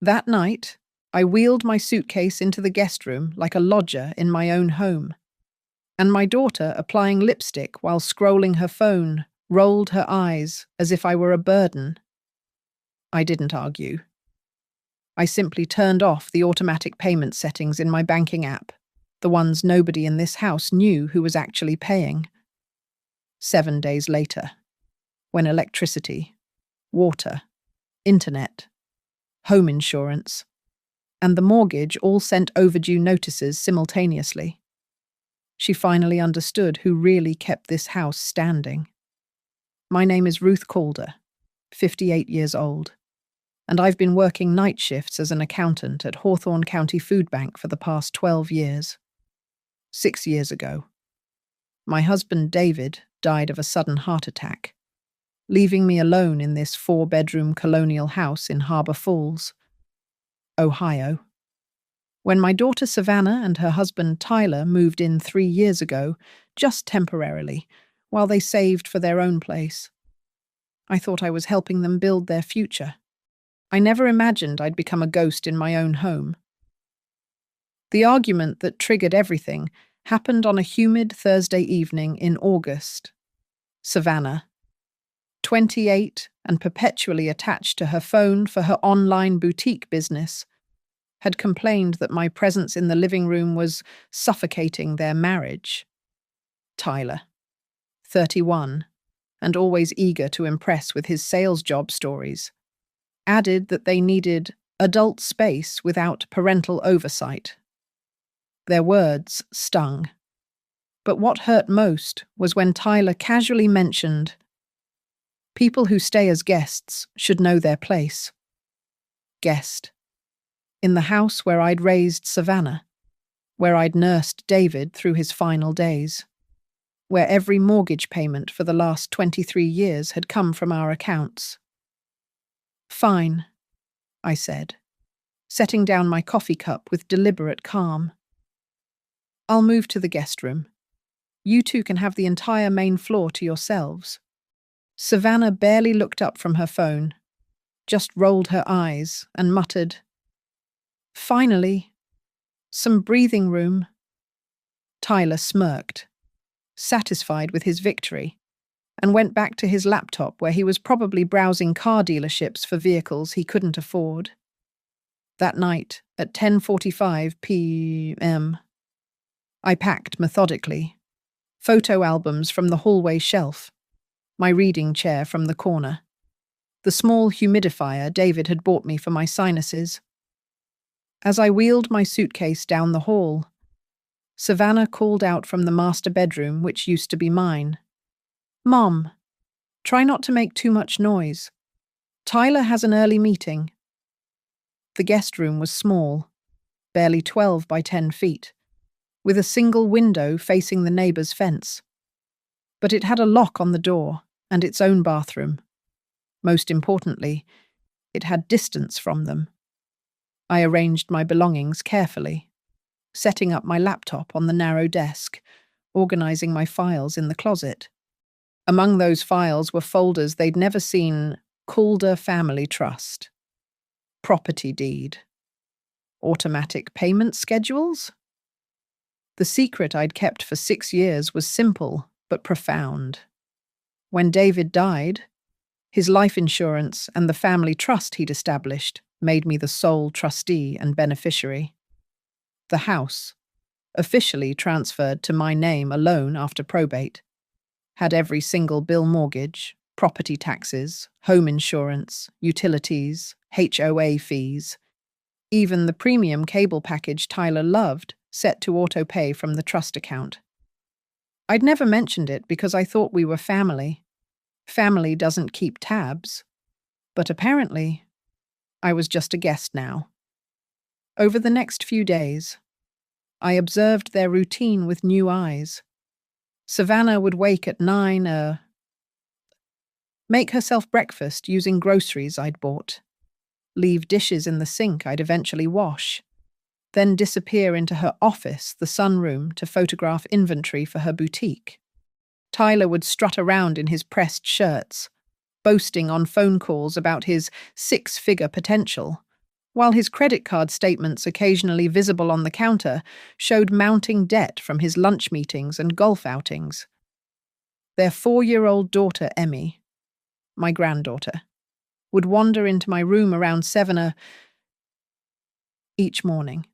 That night, I wheeled my suitcase into the guest room like a lodger in my own home, and my daughter, applying lipstick while scrolling her phone, rolled her eyes as if I were a burden. I didn't argue. I simply turned off the automatic payment settings in my banking app, the ones nobody in this house knew who was actually paying. 7 days later, when electricity, water, internet, home insurance, and the mortgage all sent overdue notices simultaneously, she finally understood who really kept this house standing. My name is Ruth Calder, 58 years old, and I've been working night shifts as an accountant at Hawthorne County Food Bank for the past 12 years. 6 years ago, my husband David died of a sudden heart attack, leaving me alone in this 4-bedroom colonial house in Harbor Falls, Ohio. When my daughter Savannah and her husband Tyler moved in 3 years ago, just temporarily, while they saved for their own place, I thought I was helping them build their future. I never imagined I'd become a ghost in my own home. The argument that triggered everything happened on a humid Thursday evening in August. Savannah, 28 and perpetually attached to her phone for her online boutique business, had complained that my presence in the living room was suffocating their marriage. Tyler, 31, and always eager to impress with his sales job stories, added that they needed adult space without parental oversight. Their words stung. But what hurt most was when Tyler casually mentioned, "People who stay as guests should know their place." Guest. In the house where I'd raised Savannah, where I'd nursed David through his final days, where every mortgage payment for the last 23 years had come from our accounts. "Fine," I said, setting down my coffee cup with deliberate calm. "I'll move to the guest room. You two can have the entire main floor to yourselves." Savannah barely looked up from her phone, just rolled her eyes and muttered, "Finally, some breathing room." Tyler smirked, satisfied with his victory, and went back to his laptop where he was probably browsing car dealerships for vehicles he couldn't afford. That night, at 10:45 p.m., I packed methodically, photo albums from the hallway shelf, my reading chair from the corner, the small humidifier David had bought me for my sinuses. As I wheeled my suitcase down the hall, Savannah called out from the master bedroom, which used to be mine, "Mom, try not to make too much noise. Tyler has an early meeting." The guest room was small, barely 12 by 10 feet, with a single window facing the neighbor's fence. But it had a lock on the door and its own bathroom. Most importantly, it had distance from them. I arranged my belongings carefully, setting up my laptop on the narrow desk, organizing my files in the closet. Among those files were folders they'd never seen: Calder Family Trust, property deed, automatic payment schedules. The secret I'd kept for 6 years was simple but profound. When David died, his life insurance and the family trust he'd established made me the sole trustee and beneficiary. The house, officially transferred to my name alone after probate, had every single bill mortgage, property taxes, home insurance, utilities, HOA fees, even the premium cable package Tyler loved set to auto-pay from the trust account. I'd never mentioned it because I thought we were family. Family doesn't keep tabs. But apparently, I was just a guest now. Over the next few days, I observed their routine with new eyes. Savannah would wake at 9, make herself breakfast using groceries I'd bought, leave dishes in the sink I'd eventually wash, then disappear into her office, the sunroom, to photograph inventory for her boutique. Tyler would strut around in his pressed shirts, boasting on phone calls about his 6-figure potential, while his credit card statements, occasionally visible on the counter, showed mounting debt from his lunch meetings and golf outings. Their 4-year-old daughter, Emmy, my granddaughter, would wander into my room around 7 each morning.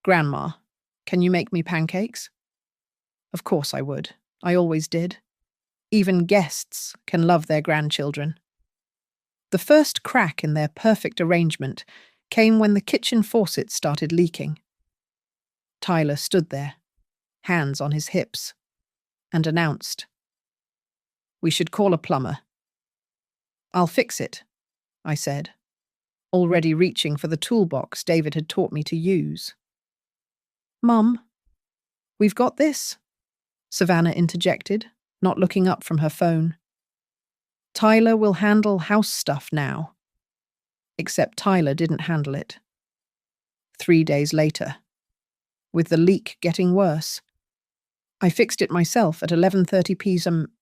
"Grandma, can you make me pancakes?" Of course I would. I always did. Even guests can love their grandchildren. The first crack in their perfect arrangement came when the kitchen faucet started leaking. Tyler stood there, hands on his hips, and announced, "We should call a plumber." "I'll fix it," I said, already reaching for the toolbox David had taught me to use. "Mum, we've got this," Savannah interjected, not looking up from her phone. "Tyler will handle house stuff now." Except Tyler didn't handle it. 3 days later, with the leak getting worse, I fixed it myself at 11:30 p.m.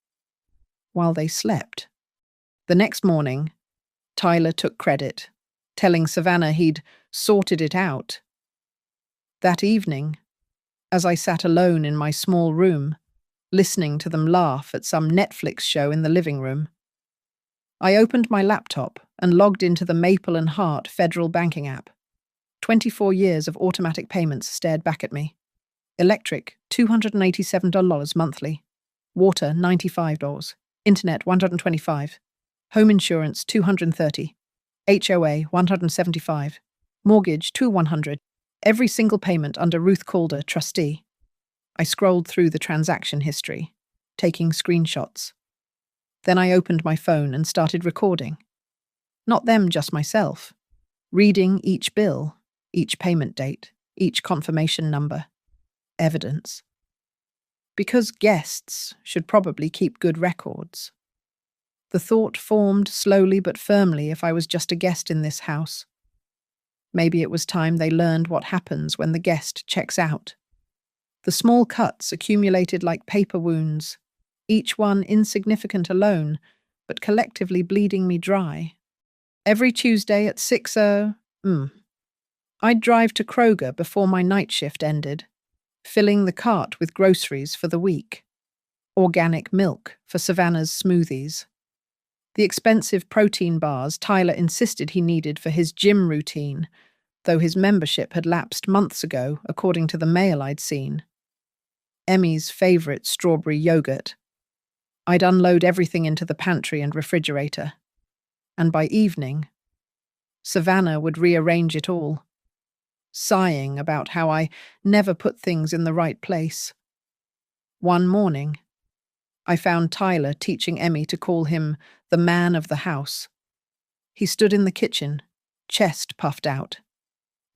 while they slept. The next morning, Tyler took credit, telling Savannah he'd sorted it out. That evening, as I sat alone in my small room, listening to them laugh at some Netflix show in the living room, I opened my laptop and logged into the Maple and Hart federal banking app. 24 years of automatic payments stared back at me. Electric, $287 monthly. Water, $95. Internet, $125. Home insurance, $230. HOA, $175. Mortgage, $200. Every single payment under Ruth Calder, trustee. I scrolled through the transaction history, taking screenshots. Then I opened my phone and started recording. Not them, just myself. Reading each bill, each payment date, each confirmation number. Evidence. Because guests should probably keep good records. The thought formed slowly but firmly if I was just a guest in this house. Maybe it was time they learned what happens when the guest checks out. The small cuts accumulated like paper wounds, each one insignificant alone, but collectively bleeding me dry. Every Tuesday at 6 I'd drive to Kroger before my night shift ended, filling the cart with groceries for the week. Organic milk for Savannah's smoothies. The expensive protein bars Tyler insisted he needed for his gym routine, though his membership had lapsed months ago, according to the mail I'd seen. Emmy's favourite strawberry yogurt. I'd unload everything into the pantry and refrigerator. And by evening, Savannah would rearrange it all, sighing about how I never put things in the right place. One morning, I found Tyler teaching Emmy to call him the man of the house. He stood in the kitchen, chest puffed out,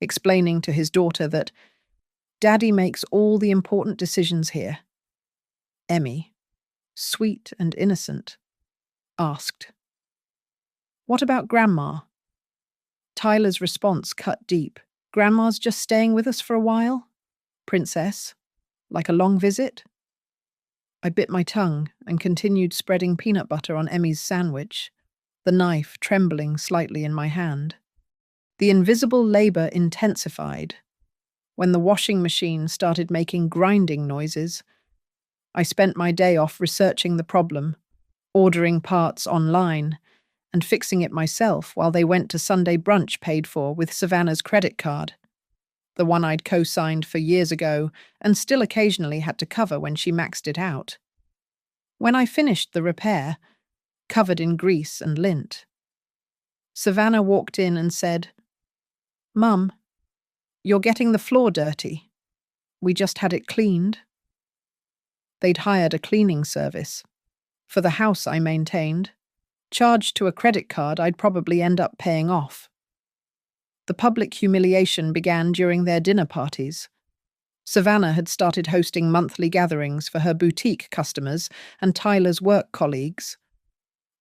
explaining to his daughter that Daddy makes all the important decisions here. Emmy, sweet and innocent, asked, "What about Grandma?" Tyler's response cut deep. "Grandma's just staying with us for a while? Princess? Like a long visit?" I bit my tongue and continued spreading peanut butter on Emmy's sandwich, the knife trembling slightly in my hand. The invisible labor intensified. When the washing machine started making grinding noises, I spent my day off researching the problem, ordering parts online, and fixing it myself while they went to Sunday brunch paid for with Savannah's credit card, the one I'd co-signed for years ago and still occasionally had to cover when she maxed it out. When I finished the repair, covered in grease and lint, Savannah walked in and said, "Mum, you're getting the floor dirty. We just had it cleaned." They'd hired a cleaning service for the house I maintained, charged to a credit card I'd probably end up paying off. The public humiliation began during their dinner parties. Savannah had started hosting monthly gatherings for her boutique customers and Tyler's work colleagues.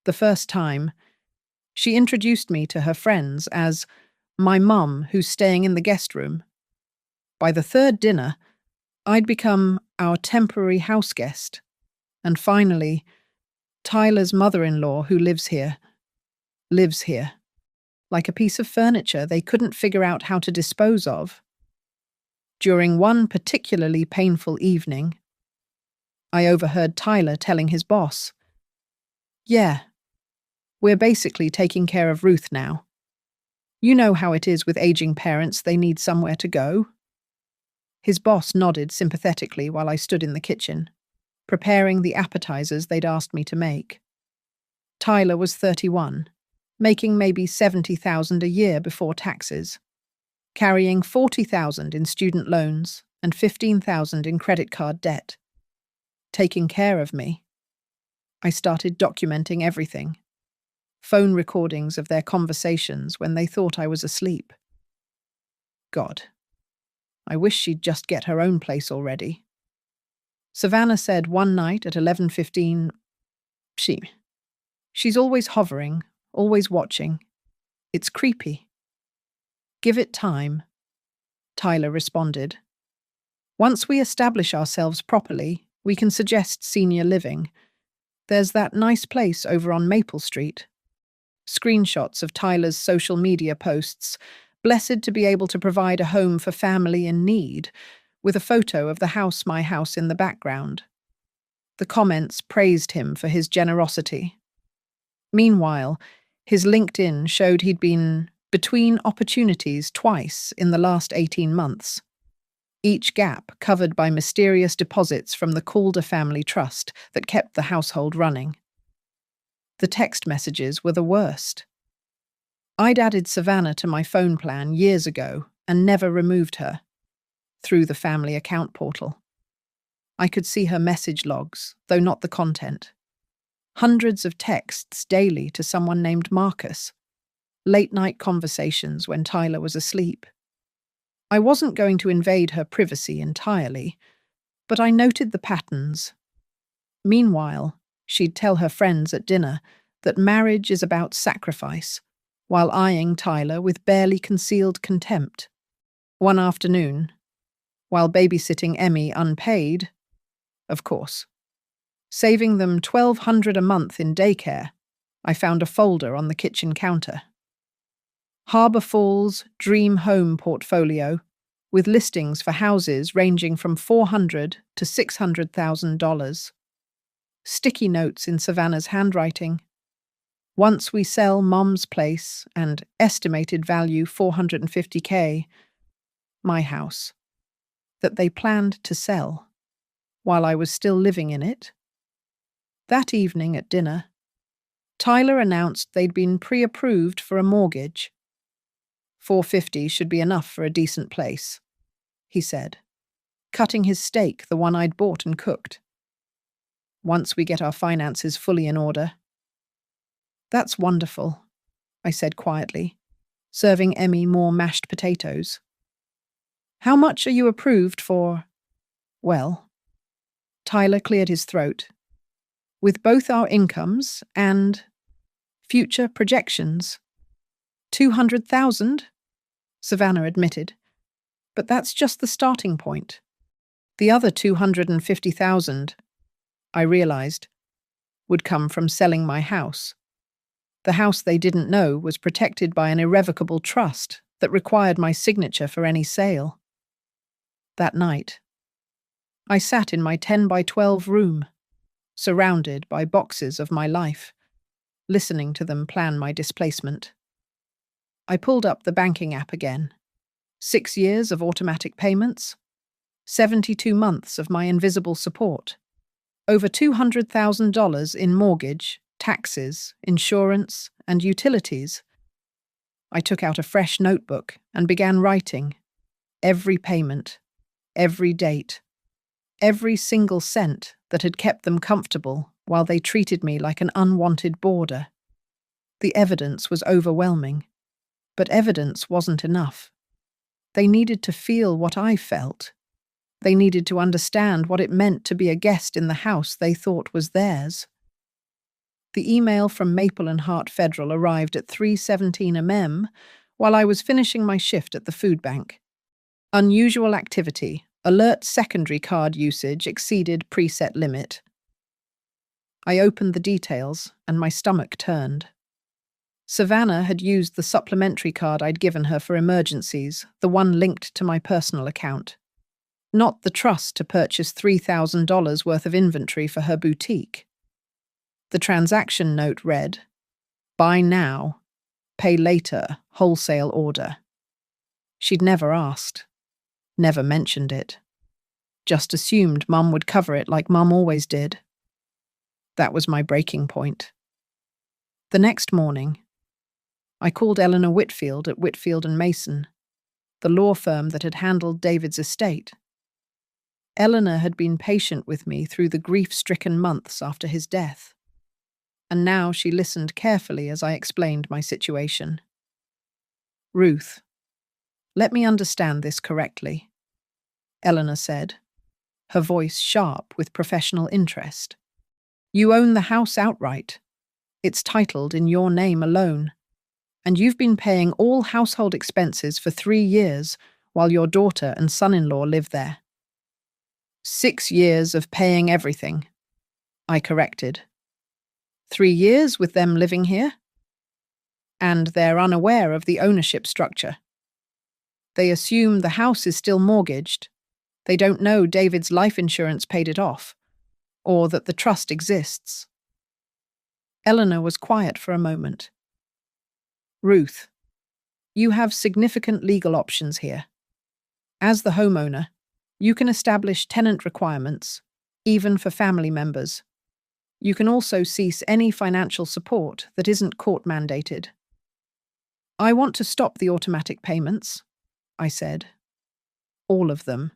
The first time, she introduced me to her friends as my mum who's staying in the guest room. By the third dinner, I'd become our temporary house guest. And finally, Tyler's mother-in-law who lives here, like a piece of furniture they couldn't figure out how to dispose of. During one particularly painful evening, I overheard Tyler telling his boss, "Yeah, we're basically taking care of Ruth now. You know how it is with aging parents, they need somewhere to go." His boss nodded sympathetically while I stood in the kitchen, preparing the appetizers they'd asked me to make. Tyler was 31, making maybe $70,000 a year before taxes, carrying $40,000 in student loans and $15,000 in credit card debt. Taking care of me. I started documenting everything. Phone recordings of their conversations when they thought I was asleep. God, I wish she'd just get her own place already. Savannah said one night at 11:15, She's always hovering, always watching. It's creepy." "Give it time," Tyler responded. "Once we establish ourselves properly, we can suggest senior living. There's that nice place over on Maple Street." Screenshots of Tyler's social media posts, blessed to be able to provide a home for family in need, with a photo of the house, my house, in the background. The comments praised him for his generosity. Meanwhile, his LinkedIn showed he'd been between opportunities twice in the last 18 months, each gap covered by mysterious deposits from the Calder family trust that kept the household running. The text messages were the worst. I'd added Savannah to my phone plan years ago and never removed her, through the family account portal. I could see her message logs, though not the content. Hundreds of texts daily to someone named Marcus. Late-night conversations when Tyler was asleep. I wasn't going to invade her privacy entirely, but I noted the patterns. Meanwhile, she'd tell her friends at dinner that marriage is about sacrifice, while eyeing Tyler with barely concealed contempt. One afternoon, while babysitting Emmy unpaid, of course, saving them $1,200 a month in daycare, I found a folder on the kitchen counter. Harbour Falls Dream Home Portfolio, with listings for houses ranging from $400,000 to $600,000. Sticky notes in Savannah's handwriting. "Once we sell Mom's place," and estimated value $450K. My house. That they planned to sell, while I was still living in it. That evening at dinner, Tyler announced they'd been pre-approved for a mortgage. $450 should be enough for a decent place, he said, cutting his steak, the one I'd bought and cooked. "Once we get our finances fully in order." "That's wonderful," I said quietly, serving Emmy more mashed potatoes. "How much are you approved for?" "Well," Tyler cleared his throat. "With both our incomes and future projections, 200,000, Savannah admitted. "But that's just the starting point. The other 250,000, I realized, would come from selling my house. The house they didn't know was protected by an irrevocable trust that required my signature for any sale. That night, I sat in my 10 by 12 room, surrounded by boxes of my life, listening to them plan my displacement. I pulled up the banking app again. 6 years of automatic payments, 72 months of my invisible support, over $200,000 in mortgage, taxes, insurance, and utilities. I took out a fresh notebook and began writing. Every payment, every date, every single cent that had kept them comfortable while they treated me like an unwanted boarder. The evidence was overwhelming, but evidence wasn't enough. They needed to feel what I felt. They needed to understand what it meant to be a guest in the house they thought was theirs. The email from Maple and Hart Federal arrived at 3:17 am while I was finishing my shift at the food bank. Unusual activity. Alert secondary card usage exceeded preset limit. I opened the details and my stomach turned. Savannah had used the supplementary card I'd given her for emergencies, the one linked to my personal account. Not the trust to purchase $3,000 worth of inventory for her boutique. The transaction note read, "Buy now, pay later, wholesale order." She'd never asked, never mentioned it. Just assumed Mum would cover it like Mum always did. That was my breaking point. The next morning, I called Eleanor Whitfield at Whitfield and Mason, the law firm that had handled David's estate. Eleanor had been patient with me through the grief-stricken months after his death, and now she listened carefully as I explained my situation. "Ruth, let me understand this correctly," Eleanor said, her voice sharp with professional interest. "You own the house outright. It's titled in your name alone, and you've been paying all household expenses for 3 years while your daughter and son-in-law live there." 6 years of paying everything, I corrected. 3 years with them living here? And they're unaware of the ownership structure. They assume the house is still mortgaged. They don't know David's life insurance paid it off, or that the trust exists. Eleanor was quiet for a moment. "Ruth, you have significant legal options here. As the homeowner, you can establish tenant requirements, even for family members. You can also cease any financial support that isn't court-mandated." "I want to stop the automatic payments," I said. "All of them."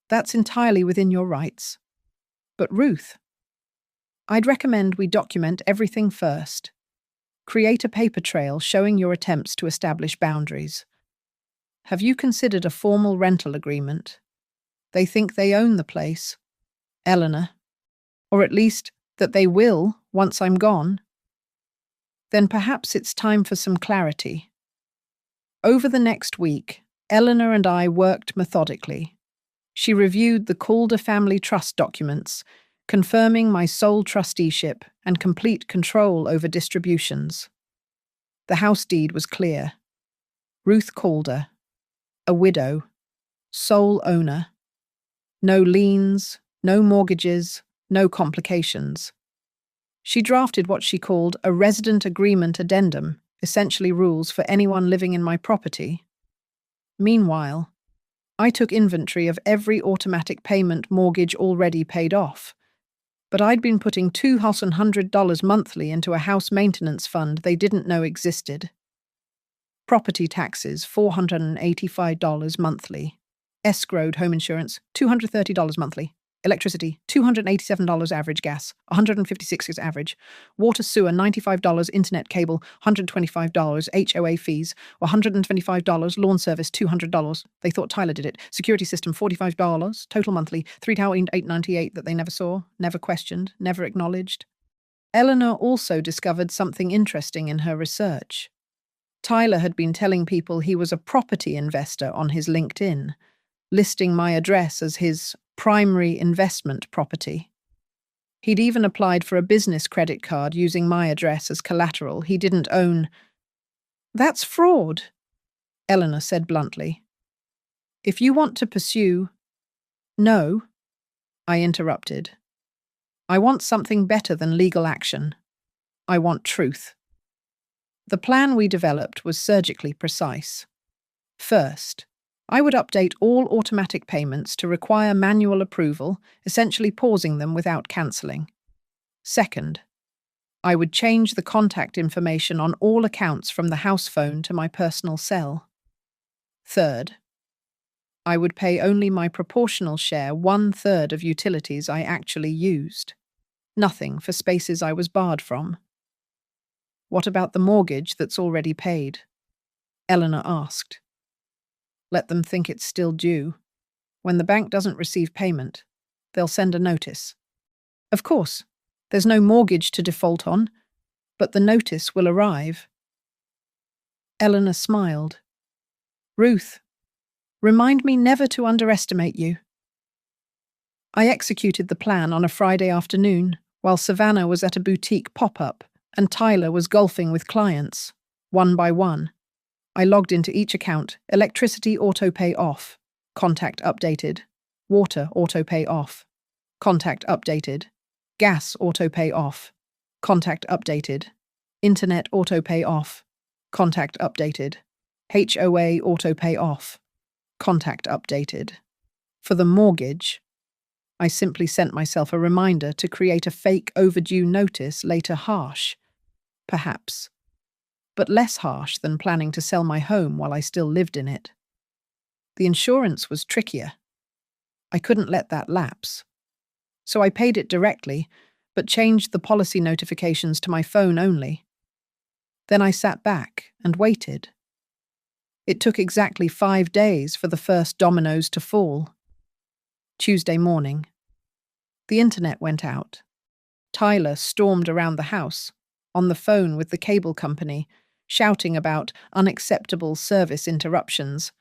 "That's entirely within your rights. But Ruth, I'd recommend we document everything first. Create a paper trail showing your attempts to establish boundaries. Have you considered a formal rental agreement? They think they own the place, Eleanor, or at least that they will once I'm gone. Then perhaps it's time for some clarity." Over the next week, Eleanor and I worked methodically. She reviewed the Calder family trust documents, confirming my sole trusteeship and complete control over distributions. The house deed was clear. Ruth Calder, a widow, sole owner. No liens, no mortgages, no complications. She drafted what she called a resident agreement addendum, essentially rules for anyone living in my property. Meanwhile, I took inventory of every automatic payment mortgage already paid off, but I'd been putting $200 monthly into a house maintenance fund they didn't know existed. Property taxes, $485 monthly. Escrowed home insurance, $230 monthly. Electricity, $287 average. Gas, $156 average. Water sewer, $95. Internet cable, $125. HOA fees, $125. Lawn service, $200. They thought Tyler did it. Security system, $45. Total monthly, $3,898 that they never saw, never questioned, never acknowledged. Eleanor also discovered something interesting in her research. Tyler had been telling people he was a property investor on his LinkedIn, listing my address as his primary investment property. He'd even applied for a business credit card using my address as collateral he didn't own. "That's fraud," Eleanor said bluntly. "If you want to pursue—" "No," I interrupted. "I want something better than legal action. I want truth." The plan we developed was surgically precise. First, I would update all automatic payments to require manual approval, essentially pausing them without cancelling. Second, I would change the contact information on all accounts from the house phone to my personal cell. Third, I would pay only my proportional share 1/3 of utilities I actually used. Nothing for spaces I was barred from. "What about the mortgage that's already paid?" Eleanor asked. "Let them think it's still due. When the bank doesn't receive payment, they'll send a notice. Of course, there's no mortgage to default on, but the notice will arrive." Eleanor smiled. "Ruth, remind me never to underestimate you." I executed the plan on a Friday afternoon while Savannah was at a boutique pop-up and Tyler was golfing with clients, one by one. I logged into each account. Electricity autopay off. Contact updated. Water autopay off. Contact updated. Gas autopay off. Contact updated. Internet autopay off. Contact updated. HOA autopay off. Contact updated. For the mortgage, I simply sent myself a reminder to create a fake overdue notice later. Harsh, perhaps, but less harsh than planning to sell my home while I still lived in it. The insurance was trickier. I couldn't let that lapse. So I paid it directly, but changed the policy notifications to my phone only. Then I sat back and waited. It took exactly 5 days for the first dominoes to fall. Tuesday morning. The internet went out. Tyler stormed around the house, on the phone with the cable company, shouting about unacceptable service interruptions.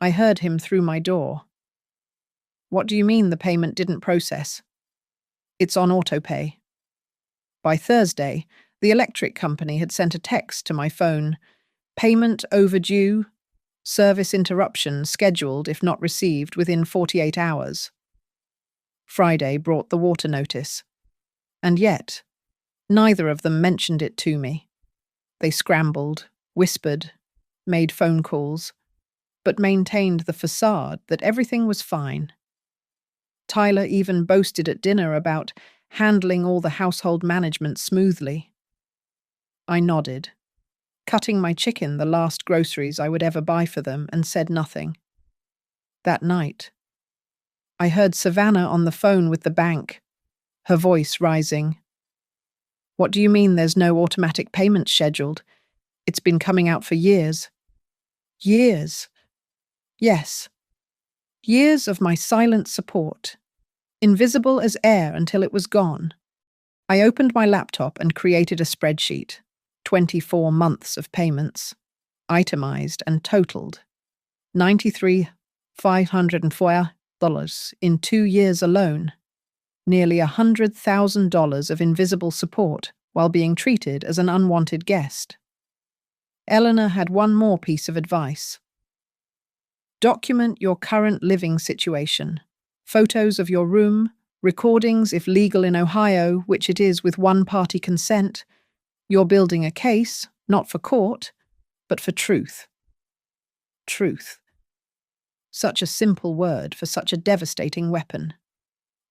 I heard him through my door. What do you mean the payment didn't process? It's on autopay. By Thursday, the electric company had sent a text to my phone. Payment overdue. Service interruption scheduled if not received within 48 hours. Friday brought the water notice. And yet, neither of them mentioned it to me. They scrambled, whispered, made phone calls, but maintained the facade that everything was fine. Tyler even boasted at dinner about handling all the household management smoothly. I nodded, cutting my chicken the last groceries I would ever buy for them, and said nothing. That night, I heard Savannah on the phone with the bank, her voice rising. What do you mean there's no automatic payment scheduled? It's been coming out for years. Years. Yes. Years of my silent support, invisible as air until it was gone. I opened my laptop and created a spreadsheet. 24 months of payments, itemized and totaled. $93,504 in 2 years alone. Nearly $100,000 of invisible support while being treated as an unwanted guest. Eleanor had one more piece of advice. Document your current living situation. Photos of your room, recordings if legal in Ohio, which it is with one-party consent. You're building a case, not for court, but for truth. Truth. Such a simple word for such a devastating weapon.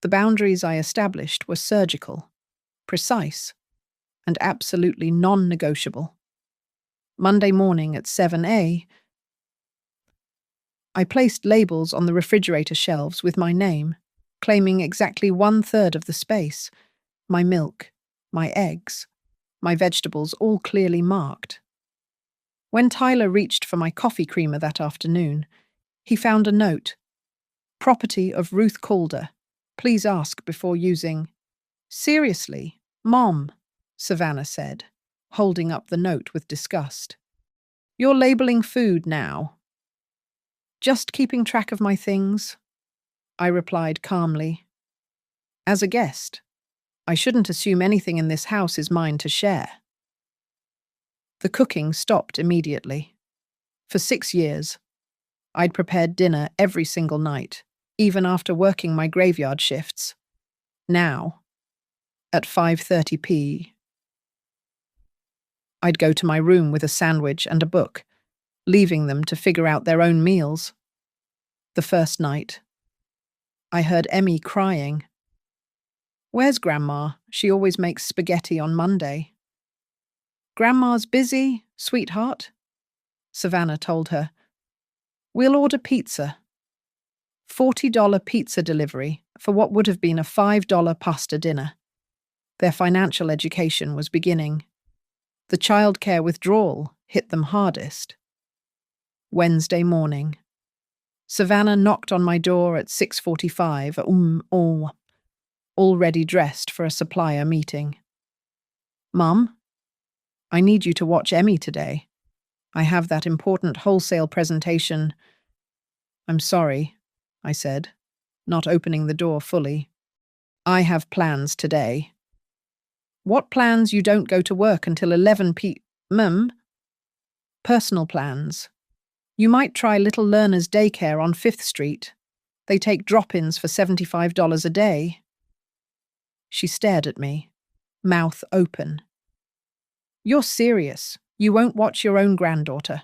The boundaries I established were surgical, precise, and absolutely non-negotiable. Monday morning at 7 I placed labels on the refrigerator shelves with my name, claiming exactly 1/3 of the space, my milk, my eggs, my vegetables all clearly marked. When Tyler reached for my coffee creamer that afternoon, he found a note. Property of Ruth Calder. Please ask before using. Seriously, Mom, Savannah said, holding up the note with disgust. You're labeling food now. Just keeping track of my things, I replied calmly. As a guest, I shouldn't assume anything in this house is mine to share. The cooking stopped immediately. For 6 years, I'd prepared dinner every single night, even after working my graveyard shifts. Now, at 5:30 p.m., I'd go to my room with a sandwich and a book, leaving them to figure out their own meals. The first night, I heard Emmy crying. Where's Grandma? She always makes spaghetti on Monday. Grandma's busy, sweetheart, Savannah told her. We'll order pizza. $40 pizza delivery for what would have been a $5 pasta dinner. Their financial education was beginning. The childcare withdrawal hit them hardest. Wednesday morning. Savannah knocked on my door at 6:45, already dressed for a supplier meeting. Mum, I need you to watch Emmy today. I have that important wholesale presentation. I'm sorry, I said, not opening the door fully. I have plans today. What plans you don't go to work until 11 p.m.? Personal plans. You might try Little Learners Daycare on 5th Street. They take drop-ins for $75 a day. She stared at me, mouth open. You're serious. You won't watch your own granddaughter.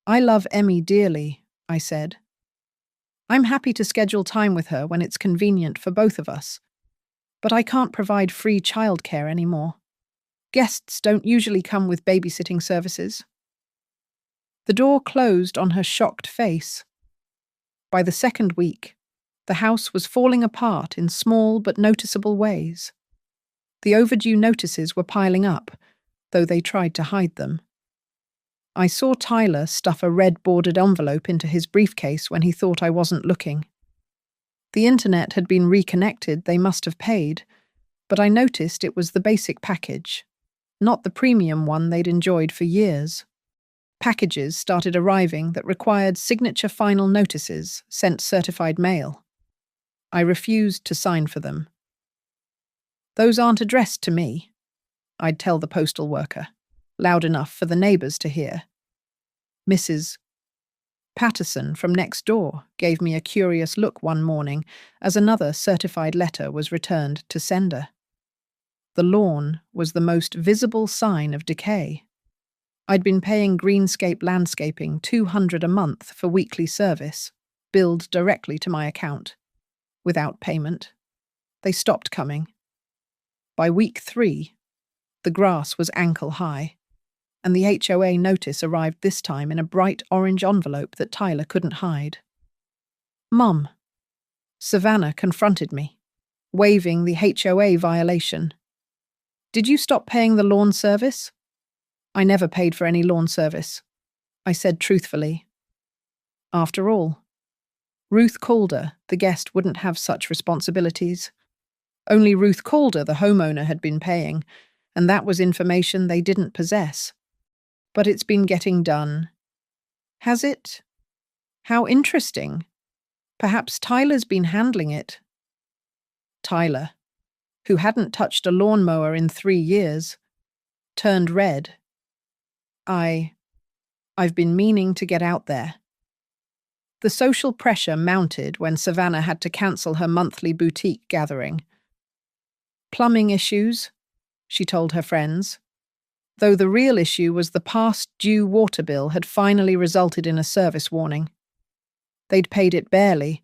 I love Emmy dearly, I said. I'm happy to schedule time with her when it's convenient for both of us. But I can't provide free childcare anymore. Guests don't usually come with babysitting services. The door closed on her shocked face. By the second week, the house was falling apart in small but noticeable ways. The overdue notices were piling up, though they tried to hide them. I saw Tyler stuff a red-bordered envelope into his briefcase when he thought I wasn't looking. The internet had been reconnected, they must have paid, but I noticed it was the basic package, not the premium one they'd enjoyed for years. Packages started arriving that required signature final notices sent certified mail. I refused to sign for them. Those aren't addressed to me, I'd tell the postal worker, loud enough for the neighbours to hear. Mrs. Patterson from next door gave me a curious look one morning as another certified letter was returned to sender. The lawn was the most visible sign of decay. I'd been paying Greenscape Landscaping $200 a month for weekly service, billed directly to my account. Without payment. They stopped coming. By week 3, the grass was ankle high, and the HOA notice arrived this time in a bright orange envelope that Tyler couldn't hide. Mum. Savannah confronted me, waving the HOA violation. Did you stop paying the lawn service? I never paid for any lawn service, I said truthfully. After all, Ruth Calder, the guest, wouldn't have such responsibilities. Only Ruth Calder, the homeowner, had been paying, and that was information they didn't possess. But it's been getting done. Has it? How interesting. Perhaps Tyler's been handling it. Tyler, who hadn't touched a lawnmower in 3 years, turned red. I've been meaning to get out there. The social pressure mounted when Savannah had to cancel her monthly boutique gathering. Plumbing issues, she told her friends, though the real issue was the past due water bill had finally resulted in a service warning. They'd paid it barely,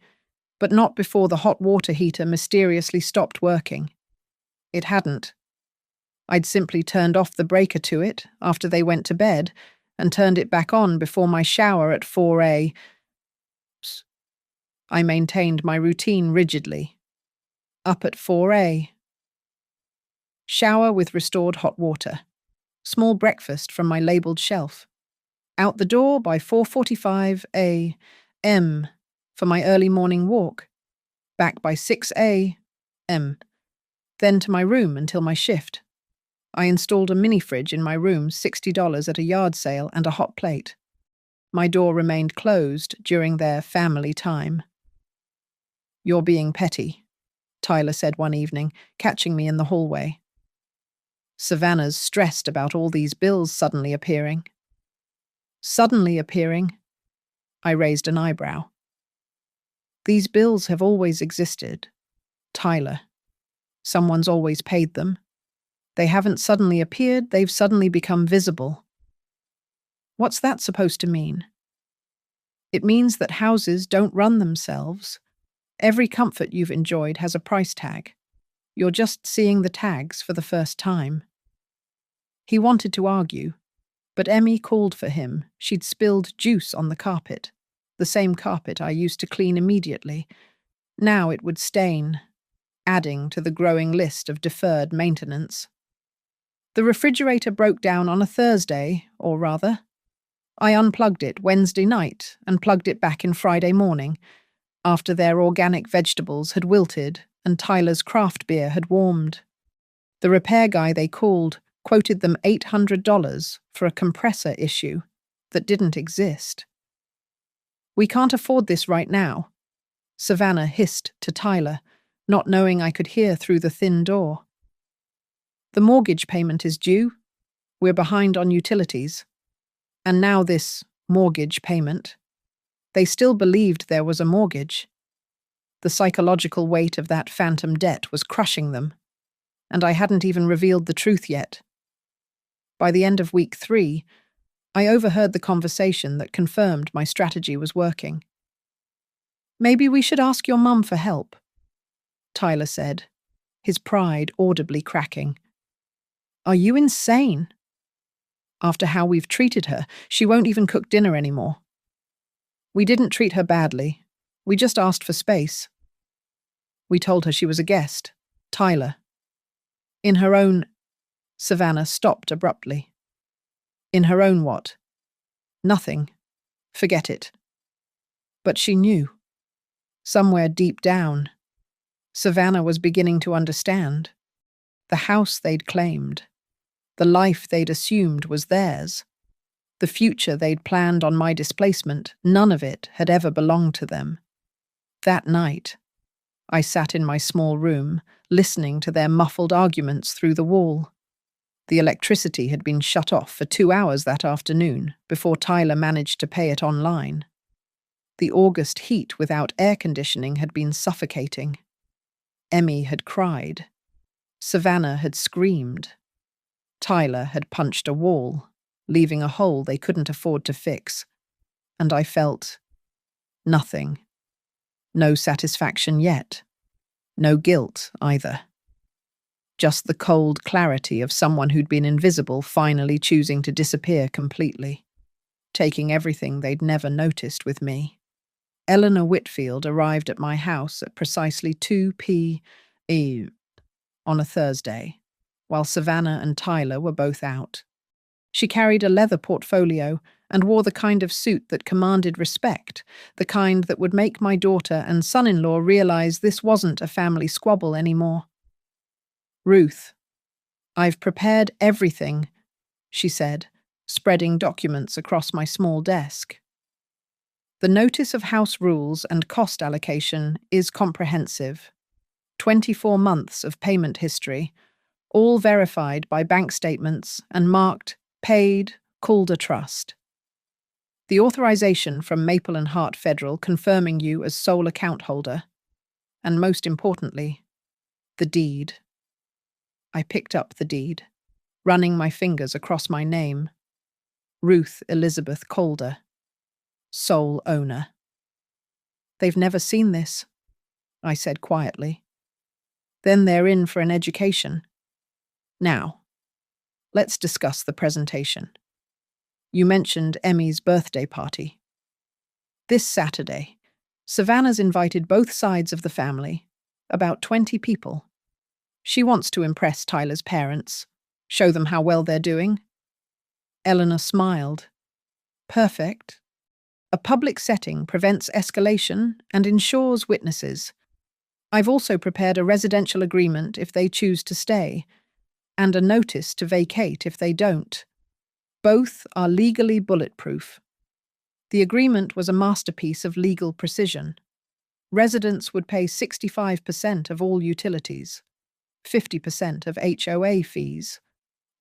but not before the hot water heater mysteriously stopped working. It hadn't. I'd simply turned off the breaker to it after they went to bed and turned it back on before my shower at 4 a.m. I maintained my routine rigidly. Up at 4 a.m. Shower with restored hot water. Small breakfast from my labelled shelf. Out the door by 4:45 a.m. for my early morning walk. Back by 6 a.m. Then to my room until my shift. I installed a mini fridge in my room, $60 at a yard sale, and a hot plate. My door remained closed during their family time. You're being petty, Tyler said one evening, catching me in the hallway. Savannah's stressed about all these bills suddenly appearing. Suddenly appearing? I raised an eyebrow. These bills have always existed. Tyler. Someone's always paid them. They haven't suddenly appeared, they've suddenly become visible. What's that supposed to mean? It means that houses don't run themselves. Every comfort you've enjoyed has a price tag. You're just seeing the tags for the first time. He wanted to argue, but Emmy called for him. She'd spilled juice on the carpet, the same carpet I used to clean immediately. Now it would stain, adding to the growing list of deferred maintenance. The refrigerator broke down on a Thursday, or rather. I unplugged it Wednesday night and plugged it back in Friday morning, after their organic vegetables had wilted and Tyler's craft beer had warmed. The repair guy they called quoted them $800 for a compressor issue that didn't exist. We can't afford this right now, Savannah hissed to Tyler, not knowing I could hear through the thin door. The mortgage payment is due. We're behind on utilities. And now this mortgage payment. They still believed there was a mortgage. The psychological weight of that phantom debt was crushing them, and I hadn't even revealed the truth yet. By the end of week 3, I overheard the conversation that confirmed my strategy was working. "Maybe we should ask your mum for help," Tyler said, his pride audibly cracking. "Are you insane? After how we've treated her, she won't even cook dinner anymore." "We didn't treat her badly. We just asked for space. We told her she was a guest, Tyler." In her own... Savannah stopped abruptly. In her own what? Nothing. Forget it. But she knew. Somewhere deep down, Savannah was beginning to understand. The house they'd claimed, the life they'd assumed was theirs, the future they'd planned on my displacement, none of it had ever belonged to them. That night, I sat in my small room, listening to their muffled arguments through the wall. The electricity had been shut off for 2 hours that afternoon before Tyler managed to pay it online. The August heat without air conditioning had been suffocating. Emmy had cried. Savannah had screamed. Tyler had punched a wall, leaving a hole they couldn't afford to fix. And I felt nothing. No satisfaction yet. No guilt either. Just the cold clarity of someone who'd been invisible finally choosing to disappear completely, taking everything they'd never noticed with me. Eleanor Whitfield arrived at my house at precisely 2 p.m. on a Thursday, while Savannah and Tyler were both out. She carried a leather portfolio and wore the kind of suit that commanded respect, the kind that would make my daughter and son-in-law realize this wasn't a family squabble anymore. "Ruth, I've prepared everything," she said, spreading documents across my small desk. "The notice of house rules and cost allocation is comprehensive. 24 months of payment history, all verified by bank statements and marked paid, Calder Trust. The authorization from Maple and Hart Federal confirming you as sole account holder. And most importantly, the deed." I picked up the deed, running my fingers across my name. Ruth Elizabeth Calder, sole owner. "They've never seen this," I said quietly. "Then they're in for an education. Now, let's discuss the presentation. You mentioned Emmy's birthday party. This Saturday, Savannah's invited both sides of the family, about 20 people. She wants to impress Tyler's parents, show them how well they're doing." Eleanor smiled. "Perfect. A public setting prevents escalation and ensures witnesses. I've also prepared a residential agreement if they choose to stay, and a notice to vacate if they don't. Both are legally bulletproof. The agreement was a masterpiece of legal precision. Residents would pay 65% of all utilities, 50% of HOA fees,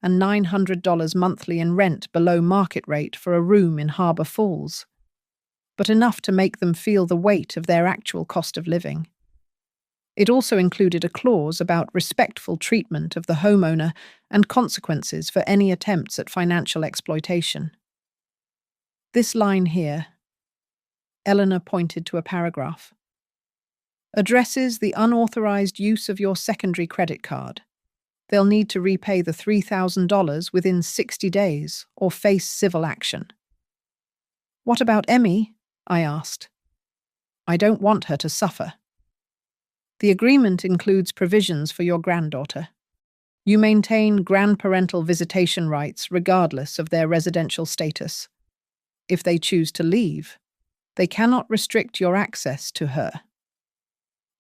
and $900 monthly in rent below market rate for a room in Harbour Falls, but enough to make them feel the weight of their actual cost of living. It also included a clause about respectful treatment of the homeowner and consequences for any attempts at financial exploitation. This line here, Eleanor pointed to a paragraph, addresses the unauthorized use of your secondary credit card. They'll need to repay the $3,000 within 60 days or face civil action. "What about Emmy?" I asked. "I don't want her to suffer. The agreement includes provisions for your granddaughter. You maintain grandparental visitation rights regardless of their residential status. If they choose to leave, they cannot restrict your access to her."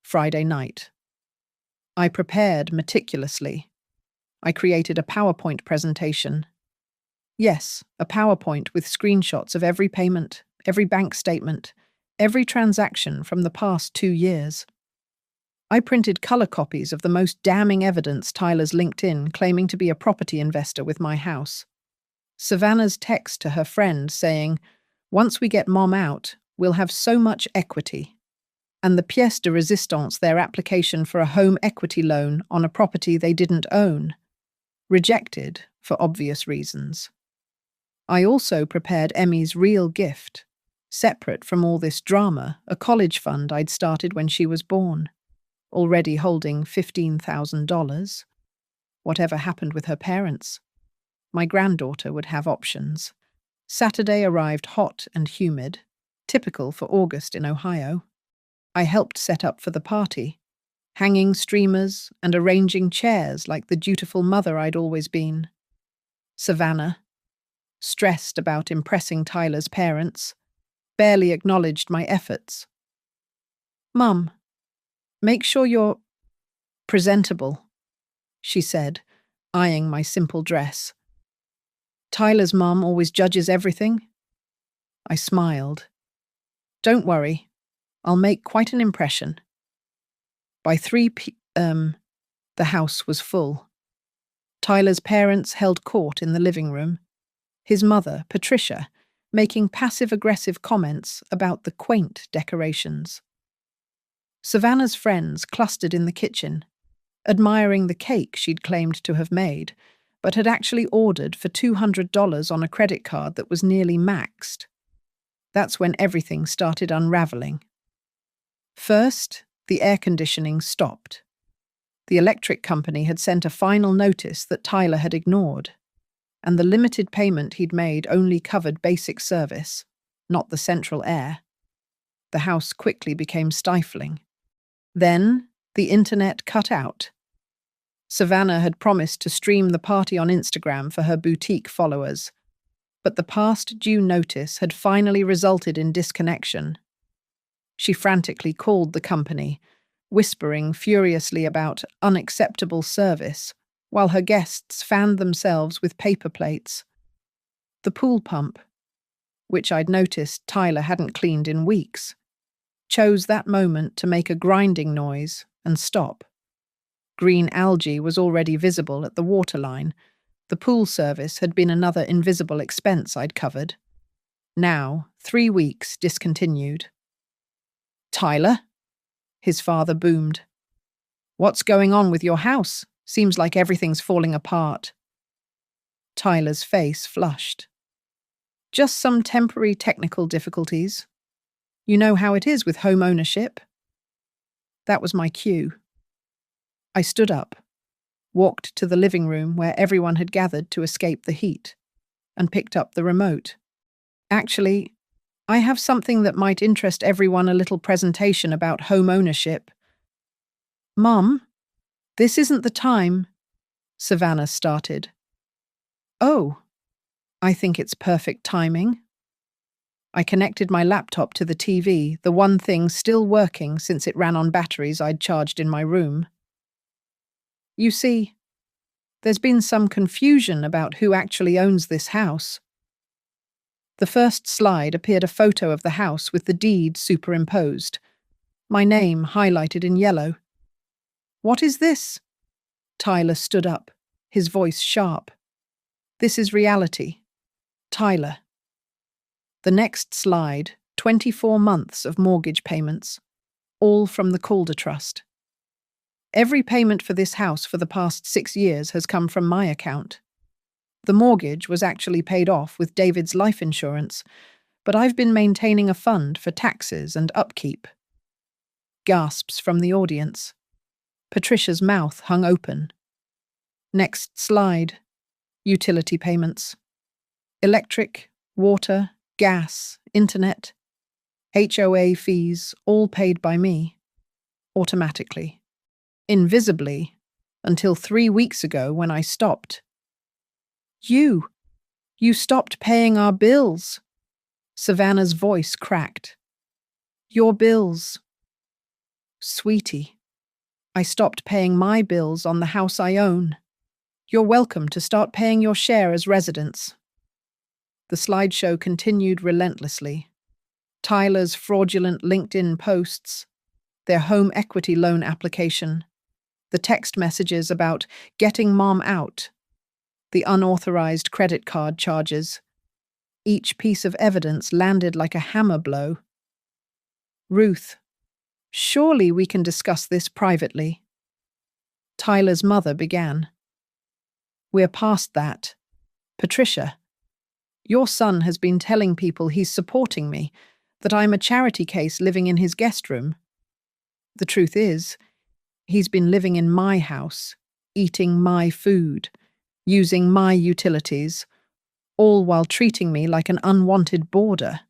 Friday night. I prepared meticulously. I created a PowerPoint presentation. Yes, a PowerPoint with screenshots of every payment, every bank statement, every transaction from the past 2 years. I printed color copies of the most damning evidence Tyler's LinkedIn claiming to be a property investor with my house. Savannah's text to her friend saying, "Once we get Mom out, we'll have so much equity." And the pièce de résistance, their application for a home equity loan on a property they didn't own. Rejected, for obvious reasons. I also prepared Emmy's real gift, separate from all this drama, a college fund I'd started when she was born, already holding $15,000. Whatever happened with her parents, my granddaughter would have options. Saturday arrived hot and humid, typical for August in Ohio. I helped set up for the party, hanging streamers and arranging chairs like the dutiful mother I'd always been. Savannah, stressed about impressing Tyler's parents, barely acknowledged my efforts. "Mum, make sure you're presentable," she said, eyeing my simple dress. "Tyler's mum always judges everything." I smiled. "Don't worry, I'll make quite an impression." By 3 p.m., the house was full. Tyler's parents held court in the living room, his mother, Patricia, making passive-aggressive comments about the quaint decorations. Savannah's friends clustered in the kitchen, admiring the cake she'd claimed to have made, but had actually ordered for $200 on a credit card that was nearly maxed. That's when everything started unraveling. First, the air conditioning stopped. The electric company had sent a final notice that Tyler had ignored, and the limited payment he'd made only covered basic service, not the central air. The house quickly became stifling. Then, the internet cut out. Savannah had promised to stream the party on Instagram for her boutique followers, but the past due notice had finally resulted in disconnection. She frantically called the company, whispering furiously about unacceptable service, while her guests fanned themselves with paper plates. The pool pump, which I'd noticed Tyler hadn't cleaned in weeks, chose that moment to make a grinding noise and stop. Green algae was already visible at the waterline. The pool service had been another invisible expense I'd covered. Now, 3 weeks discontinued. "Tyler?" his father boomed. "What's going on with your house? Seems like everything's falling apart." Tyler's face flushed. "Just some temporary technical difficulties. You know how it is with home ownership." That was my cue. I stood up, walked to the living room where everyone had gathered to escape the heat, and picked up the remote. "Actually, I have something that might interest everyone, a little presentation about home ownership." "Mum, this isn't the time," Savannah started. "Oh, I think it's perfect timing." I connected my laptop to the TV, the one thing still working since it ran on batteries I'd charged in my room. "You see, there's been some confusion about who actually owns this house." The first slide appeared a photo of the house with the deed superimposed, my name highlighted in yellow. "What is this?" Tyler stood up, his voice sharp. "This is reality. Tyler." The next slide, 24 months of mortgage payments, all from the Calder Trust. Every payment for this house for the past 6 years has come from my account. The mortgage was actually paid off with David's life insurance, but I've been maintaining a fund for taxes and upkeep. Gasps from the audience. Patricia's mouth hung open. Next slide. Utility payments. Electric, water, gas, internet, HOA fees, all paid by me. Automatically. Invisibly, until 3 weeks ago when I stopped. You stopped paying our bills." Savannah's voice cracked. "Your bills." "Sweetie, I stopped paying my bills on the house I own. You're welcome to start paying your share as residents." The slideshow continued relentlessly. Tyler's fraudulent LinkedIn posts, their home equity loan application, the text messages about getting mom out, the unauthorized credit card charges. Each piece of evidence landed like a hammer blow. Ruth, surely we can discuss this privately. Tyler's mother began. We're past that. Patricia, your son has been telling people he's supporting me, that I'm a charity case living in his guest room. The truth is, he's been living in my house, eating my food, using my utilities, all while treating me like an unwanted boarder.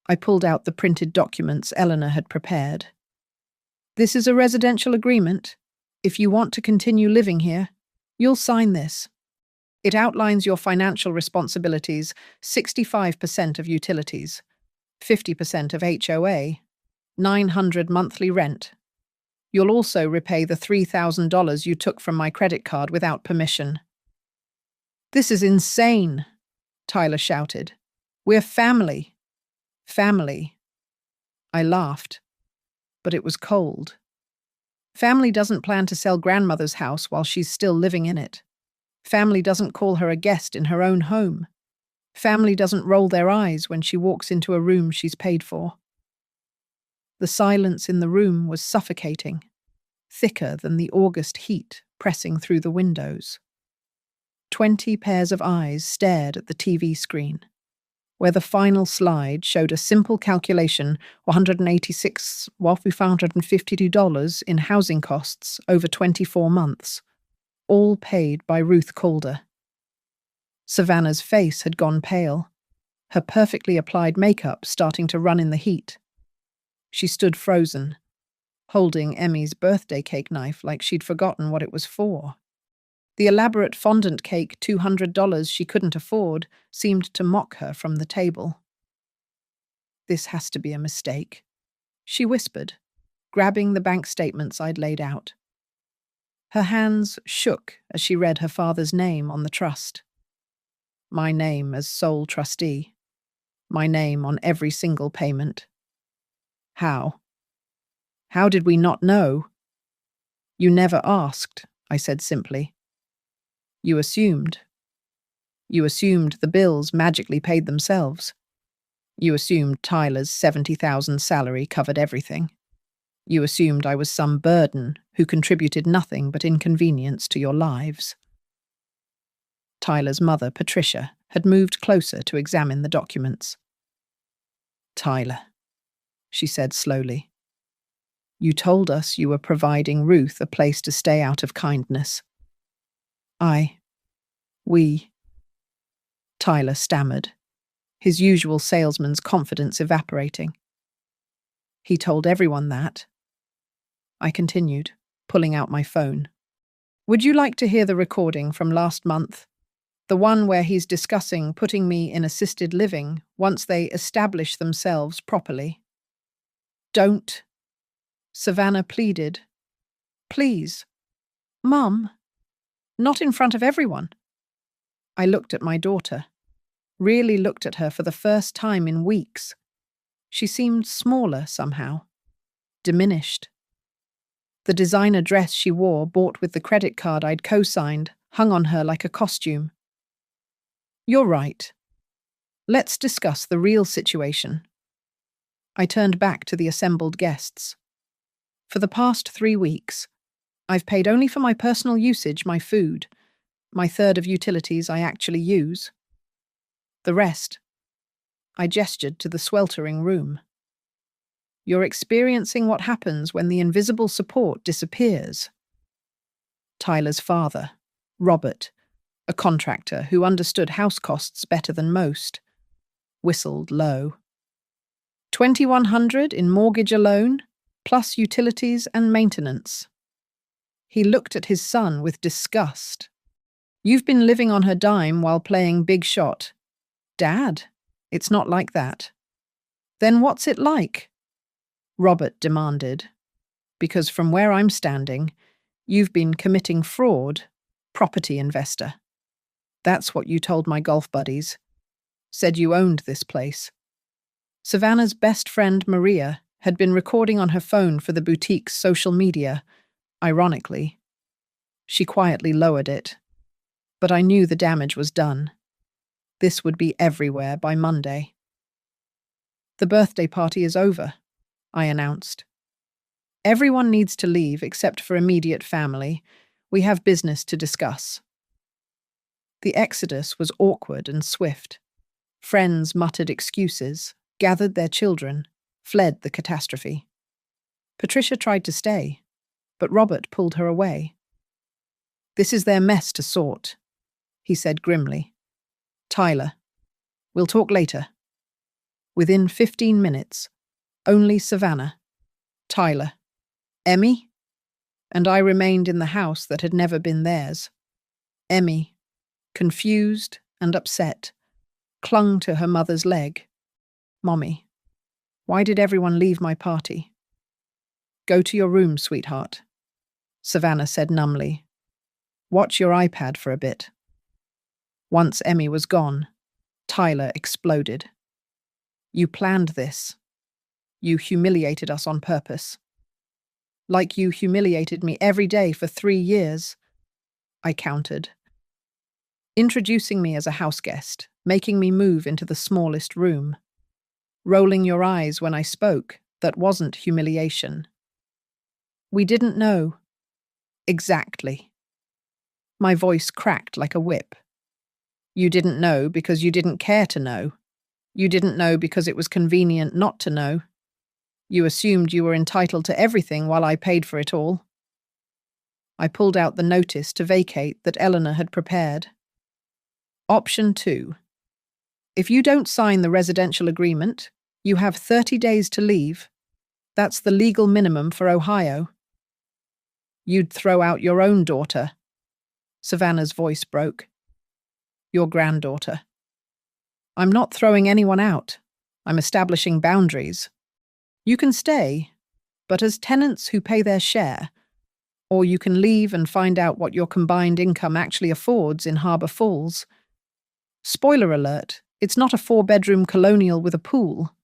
I pulled out the printed documents Eleanor had prepared. This is a residential agreement. If you want to continue living here, you'll sign this. It outlines your financial responsibilities, 65% of utilities, 50% of HOA, $900 monthly rent. You'll also repay the $3,000 you took from my credit card without permission. This is insane, Tyler shouted. We're family. Family. I laughed, but it was cold. Family doesn't plan to sell grandmother's house while she's still living in it. Family doesn't call her a guest in her own home. Family doesn't roll their eyes when she walks into a room she's paid for. The silence in the room was suffocating, thicker than the August heat pressing through the windows. 20 pairs of eyes stared at the TV screen, where the final slide showed a simple calculation, $152 in housing costs over 24 months, all paid by Ruth Calder. Savannah's face had gone pale, her perfectly applied makeup starting to run in the heat. She stood frozen, holding Emmy's birthday cake knife like she'd forgotten what it was for. The elaborate fondant cake $200 she couldn't afford seemed to mock her from the table. This has to be a mistake, she whispered, grabbing the bank statements I'd laid out. Her hands shook as she read her father's name on the trust. My name as sole trustee. My name on every single payment. How? How did we not know? You never asked, I said simply. You assumed. You assumed the bills magically paid themselves. You assumed Tyler's $70,000 salary covered everything. You assumed I was some burden who contributed nothing but inconvenience to your lives. Tyler's mother, Patricia, had moved closer to examine the documents. Tyler, she said slowly, you told us you were providing Ruth a place to stay out of kindness. We. Tyler stammered, his usual salesman's confidence evaporating. He told everyone that. I continued, pulling out my phone. Would you like to hear the recording from last month? The one where he's discussing putting me in assisted living once they establish themselves properly. Don't. Savannah pleaded. Please. Mum. Not in front of everyone. I looked at my daughter, really looked at her for the first time in weeks. She seemed smaller somehow, diminished. The designer dress she wore, bought with the credit card I'd co-signed, hung on her like a costume. You're right. Let's discuss the real situation. I turned back to the assembled guests. For the past 3 weeks, I've paid only for my personal usage, my food, my third of utilities I actually use. The rest, I gestured to the sweltering room. You're experiencing what happens when the invisible support disappears. Tyler's father, Robert, a contractor who understood house costs better than most, whistled low. $2,100 in mortgage alone, plus utilities and maintenance. He looked at his son with disgust. You've been living on her dime while playing big shot. Dad, it's not like that. Then what's it like? Robert demanded. Because from where I'm standing, you've been committing fraud, property investor. That's what you told my golf buddies. Said you owned this place. Savannah's best friend, Maria, had been recording on her phone for the boutique's social media, ironically. She quietly lowered it. But I knew the damage was done. This would be everywhere by Monday. The birthday party is over, I announced. Everyone needs to leave except for immediate family. We have business to discuss. The exodus was awkward and swift. Friends muttered excuses, gathered their children, fled the catastrophe. Patricia tried to stay, but Robert pulled her away. "This is their mess to sort," he said grimly. "Tyler, we'll talk later." Within 15 minutes, only Savannah, Tyler, Emmy, and I remained in the house that had never been theirs. Emmy, confused and upset, clung to her mother's leg. "Mommy, why did everyone leave my party?" "Go to your room, sweetheart," Savannah said numbly. "Watch your iPad for a bit." Once Emmy was gone, Tyler exploded. "You planned this. You humiliated us on purpose. Like you humiliated me every day for 3 years," I countered. "Introducing me as a house guest, making me move into the smallest room. Rolling your eyes when I spoke, that wasn't humiliation." "We didn't know." "Exactly." My voice cracked like a whip. "You didn't know because you didn't care to know. You didn't know because it was convenient not to know. You assumed you were entitled to everything while I paid for it all." I pulled out the notice to vacate that Eleanor had prepared. Option 2. If you don't sign the residential agreement, you have 30 days to leave. That's the legal minimum for Ohio. "You'd throw out your own daughter." Savannah's voice broke. "Your granddaughter." "I'm not throwing anyone out. I'm establishing boundaries. You can stay, but as tenants who pay their share, or you can leave and find out what your combined income actually affords in Harbour Falls. Spoiler alert, it's not a 4-bedroom colonial with a pool."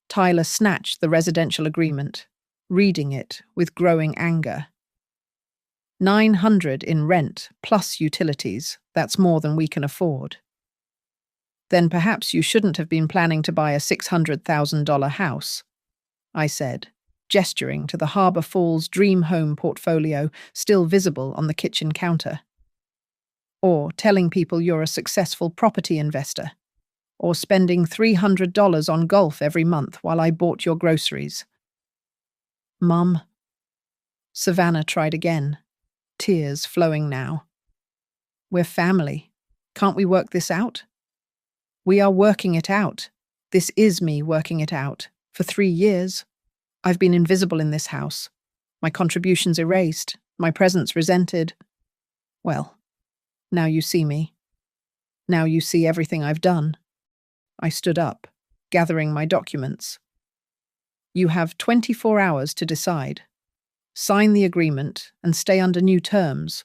Tyler snatched the residential agreement, reading it with growing anger. $900 in rent plus utilities, that's more than we can afford. "Then perhaps you shouldn't have been planning to buy a $600,000 house," I said, gesturing to the Harbour Falls Dream Home portfolio still visible on the kitchen counter. "Or telling people you're a successful property investor, or spending $300 on golf every month while I bought your groceries." "Mum." Savannah tried again, tears flowing now. "We're family. Can't we work this out?" "We are working it out. This is me working it out. For 3 years. I've been invisible in this house. My contributions erased. My presence resented. Well, now you see me. Now you see everything I've done." I stood up, gathering my documents. "You have 24 hours to decide. Sign the agreement and stay under new terms,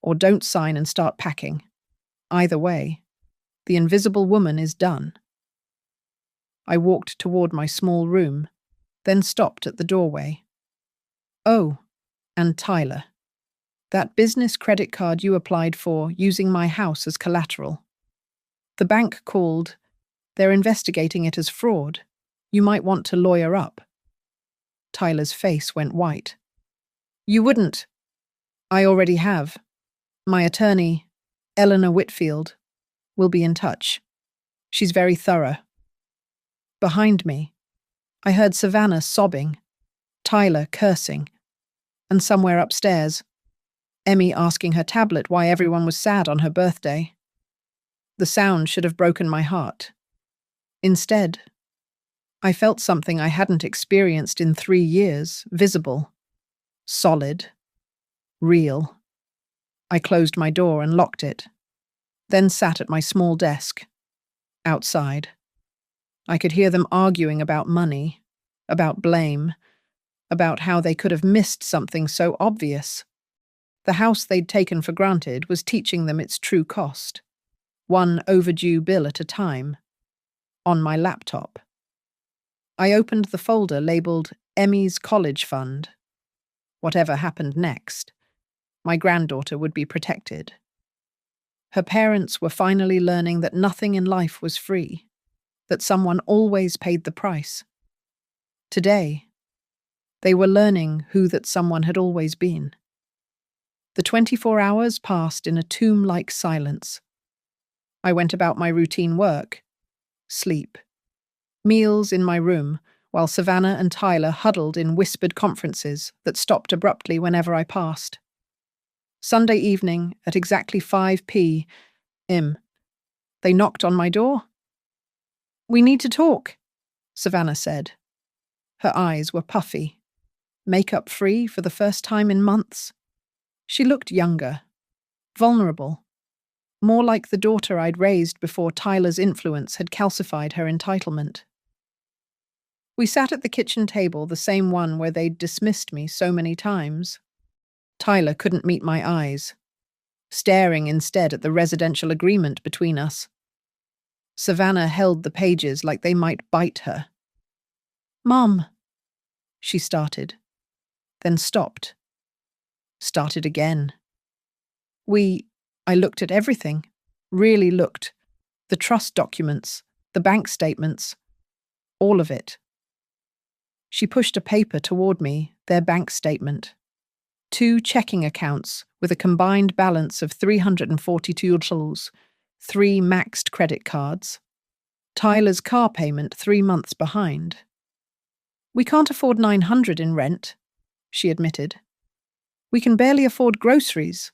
or don't sign and start packing. Either way, the invisible woman is done." I walked toward my small room, then stopped at the doorway. "Oh, and Tyler. That business credit card you applied for using my house as collateral. The bank called. They're investigating it as fraud. You might want to lawyer up." Tyler's face went white. "You wouldn't." "I already have. My attorney, Eleanor Whitfield, will be in touch. She's very thorough." Behind me, I heard Savannah sobbing, Tyler cursing, and somewhere upstairs, Emmy asking her tablet why everyone was sad on her birthday. The sound should have broken my heart. Instead, I felt something I hadn't experienced in 3 years, visible, solid, real. I closed my door and locked it, then sat at my small desk, outside. I could hear them arguing about money, about blame, about how they could have missed something so obvious. The house they'd taken for granted was teaching them its true cost, one overdue bill at a time, on my laptop. I opened the folder labeled Emmy's College Fund. Whatever happened next, my granddaughter would be protected. Her parents were finally learning that nothing in life was free, that someone always paid the price. Today, they were learning who that someone had always been. The 24 hours passed in a tomb-like silence. I went about my routine work, sleep, meals in my room, while Savannah and Tyler huddled in whispered conferences that stopped abruptly whenever I passed. Sunday evening, at exactly 5 p.m., they knocked on my door. "We need to talk," Savannah said. Her eyes were puffy, makeup free for the first time in months. She looked younger, vulnerable, more like the daughter I'd raised before Tyler's influence had calcified her entitlement. We sat at the kitchen table, the same one where they'd dismissed me so many times. Tyler couldn't meet my eyes, staring instead at the residential agreement between us. Savannah held the pages like they might bite her. "Mom," she started, then stopped. Started again. I looked at everything, really looked. The trust documents, the bank statements, all of it. She pushed a paper toward me, their bank statement. 2 checking accounts with a combined balance of $342, 3 maxed credit cards. Tyler's car payment 3 months behind. "We can't afford $900 in rent," she admitted. "We can barely afford groceries."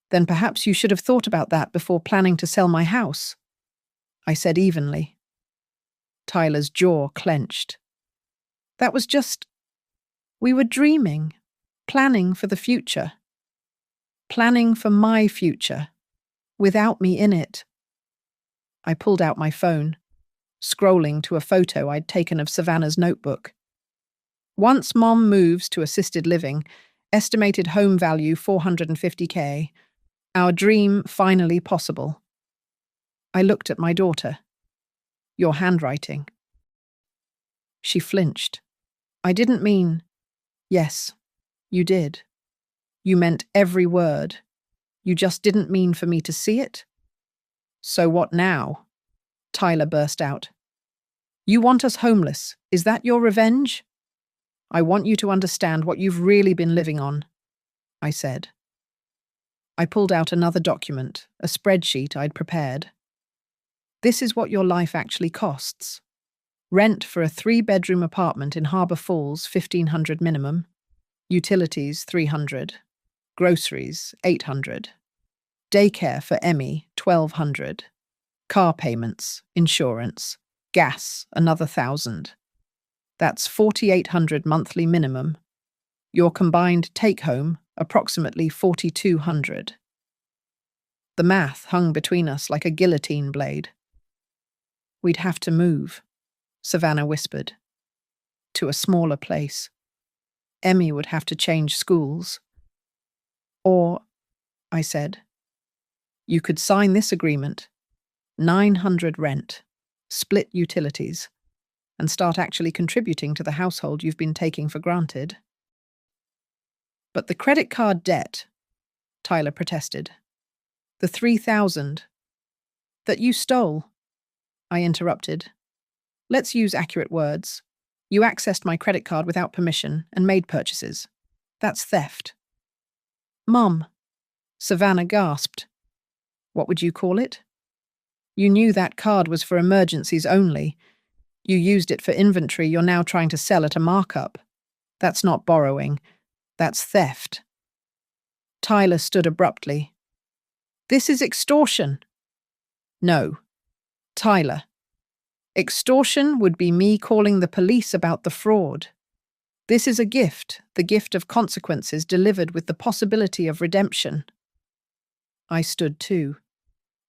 "Then perhaps you should have thought about that before planning to sell my house," I said evenly. Tyler's jaw clenched. We were dreaming, planning for the future. Planning for my future, without me in it. I pulled out my phone, scrolling to a photo I'd taken of Savannah's notebook. "Once Mom moves to assisted living, estimated home value $450K. Our dream finally possible." I looked at my daughter. "Your handwriting." She flinched. "I didn't mean—" "Yes, you did. You meant every word. You just didn't mean for me to see it?" "So what now?" Tyler burst out. "You want us homeless. Is that your revenge?" "I want you to understand what you've really been living on," I said. I pulled out another document, a spreadsheet I'd prepared. "This is what your life actually costs. Rent for a 3-bedroom apartment in Harbour Falls, $1,500 minimum. Utilities, $300. Groceries, $800. Daycare for Emmy, $1,200. Car payments, insurance, gas, another $1,000. That's $4,800 monthly minimum. Your combined take-home, approximately $4,200. The math hung between us like a guillotine blade. "We'd have to move," Savannah whispered. "To a smaller place. Emmy would have to change schools." "Or," I said, "you could sign this agreement, $900 rent, split utilities, and start actually contributing to the household you've been taking for granted." "But the credit card debt," Tyler protested. "The $3,000 that you stole," I interrupted. "Let's use accurate words. You accessed my credit card without permission and made purchases. That's theft." "Mom," Savannah gasped. "What would you call it? You knew that card was for emergencies only. You used it for inventory you're now trying to sell at a markup. That's not borrowing. That's theft." Tyler stood abruptly. "This is extortion." "No. Tyler. Extortion would be me calling the police about the fraud. This is a gift, the gift of consequences delivered with the possibility of redemption." I stood too,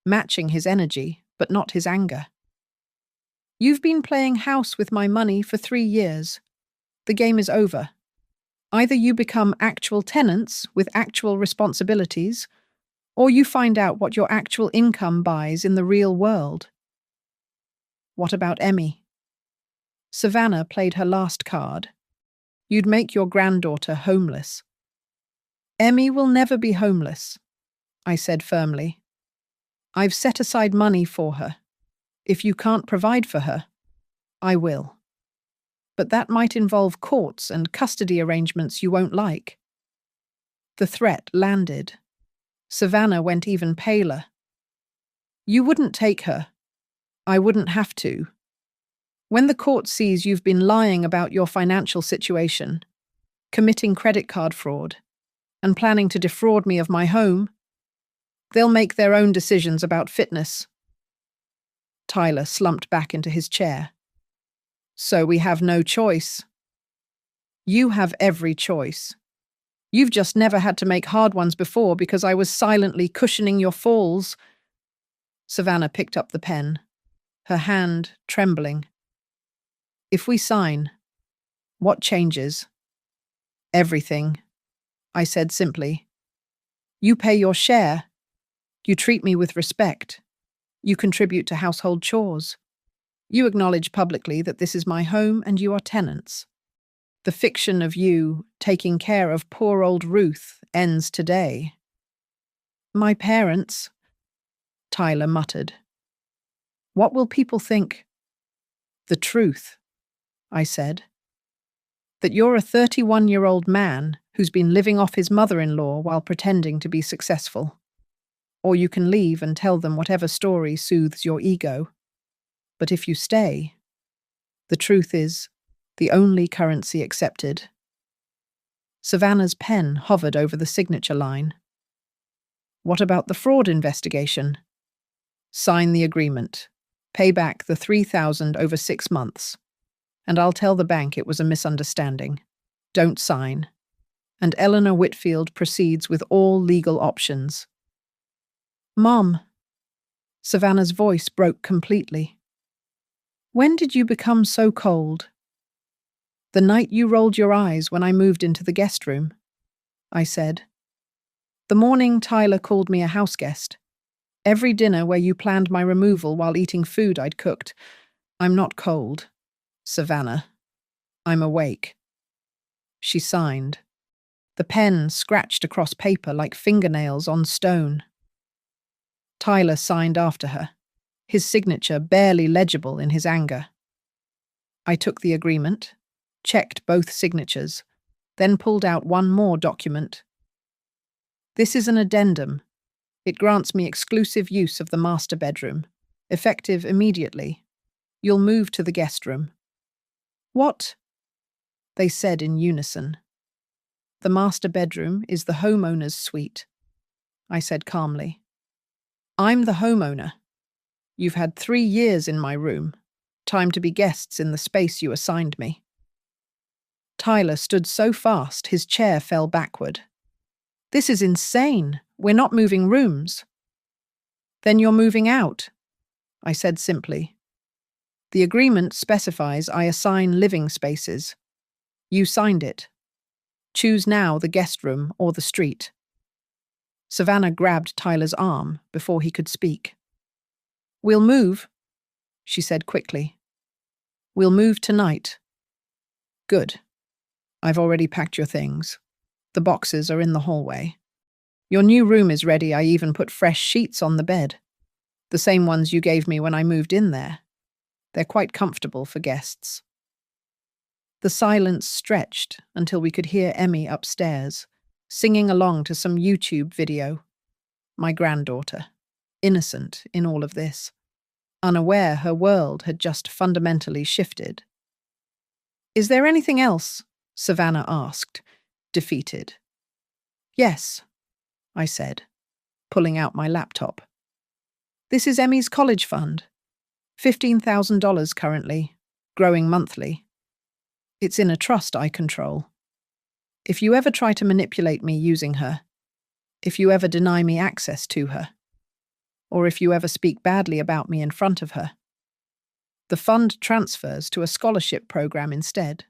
matching his energy, but not his anger. "You've been playing house with my money for 3 years. The game is over. Either you become actual tenants with actual responsibilities, or you find out what your actual income buys in the real world." "What about Emmy?" Savannah played her last card. You'd make your granddaughter homeless. Emmy will never be homeless, I said firmly. I've set aside money for her. If you can't provide for her, I will. But that might involve courts and custody arrangements you won't like. The threat landed. Savannah went even paler. You wouldn't take her. I wouldn't have to. When the court sees you've been lying about your financial situation, committing credit card fraud, and planning to defraud me of my home, they'll make their own decisions about fitness. Tyler slumped back into his chair. So we have no choice. You have every choice. You've just never had to make hard ones before because I was silently cushioning your falls. Savannah picked up the pen, her hand trembling. If we sign, what changes? Everything, I said simply. You pay your share. You treat me with respect. You contribute to household chores. You acknowledge publicly that this is my home and you are tenants. The fiction of you taking care of poor old Ruth ends today. My parents, Tyler muttered. What will people think? The truth, I said. That you're a 31-year-old man who's been living off his mother-in-law while pretending to be successful. Or you can leave and tell them whatever story soothes your ego. But if you stay, the truth is the only currency accepted. Savannah's pen hovered over the signature line. What about the fraud investigation? Sign the agreement. Pay back the $3,000 over 6 months. And I'll tell the bank it was a misunderstanding. Don't sign. And Eleanor Whitfield proceeds with all legal options. Mom. Savannah's voice broke completely. When did you become so cold? The night you rolled your eyes when I moved into the guest room, I said. The morning Tyler called me a house guest. Every dinner where you planned my removal while eating food I'd cooked. I'm not cold, Savannah. I'm awake. She signed. The pen scratched across paper like fingernails on stone. Tyler signed after her, his signature barely legible in his anger. I took the agreement, checked both signatures, then pulled out one more document. This is an addendum. It grants me exclusive use of the master bedroom, effective immediately. You'll move to the guest room. What? They said in unison. The master bedroom is the homeowner's suite, I said calmly. I'm the homeowner. You've had 3 years in my room. Time to be guests in the space you assigned me. Tyler stood so fast his chair fell backward. This is insane. We're not moving rooms. Then you're moving out, I said simply. The agreement specifies I assign living spaces. You signed it. Choose now the guest room or the street. Savannah grabbed Tyler's arm before he could speak. We'll move, she said quickly. We'll move tonight. Good. I've already packed your things. The boxes are in the hallway. Your new room is ready. I even put fresh sheets on the bed. The same ones you gave me when I moved in there. They're quite comfortable for guests. The silence stretched until we could hear Emmy upstairs, singing along to some YouTube video. My granddaughter, innocent in all of this, unaware her world had just fundamentally shifted. Is there anything else? Savannah asked, defeated. Yes, I said, pulling out my laptop. This is Emmy's college fund. $15,000 currently, growing monthly. It's in a trust I control. If you ever try to manipulate me using her, if you ever deny me access to her, or if you ever speak badly about me in front of her, the fund transfers to a scholarship program instead.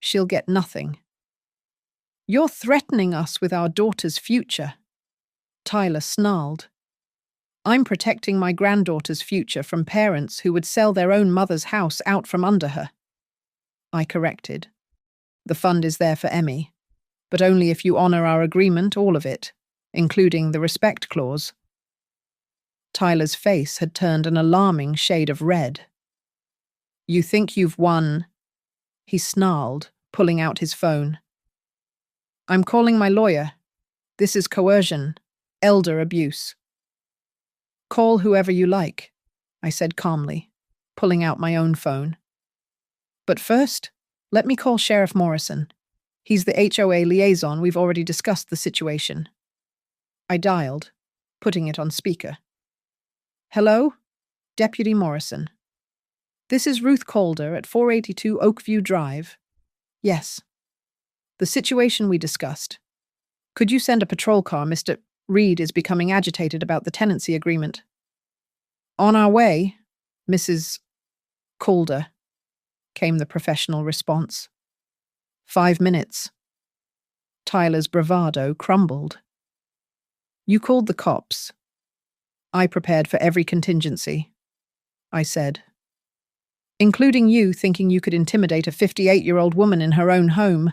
She'll get nothing. You're threatening us with our daughter's future, Tyler snarled. I'm protecting my granddaughter's future from parents who would sell their own mother's house out from under her. I corrected. The fund is there for Emmy, but only if you honor our agreement, all of it, including the respect clause. Tyler's face had turned an alarming shade of red. You think you've won? He snarled, pulling out his phone. I'm calling my lawyer. This is coercion, elder abuse. Call whoever you like, I said calmly, pulling out my own phone. But first, let me call Sheriff Morrison. He's the HOA liaison. We've already discussed the situation. I dialed, putting it on speaker. Hello? Deputy Morrison. This is Ruth Calder at 482 Oakview Drive. Yes. The situation we discussed. Could you send a patrol car? Mr. Reed is becoming agitated about the tenancy agreement. On our way, Mrs. Calder, came the professional response. 5 minutes. Tyler's bravado crumbled. You called the cops. I prepared for every contingency, I said. Including you thinking you could intimidate a 58-year-old woman in her own home.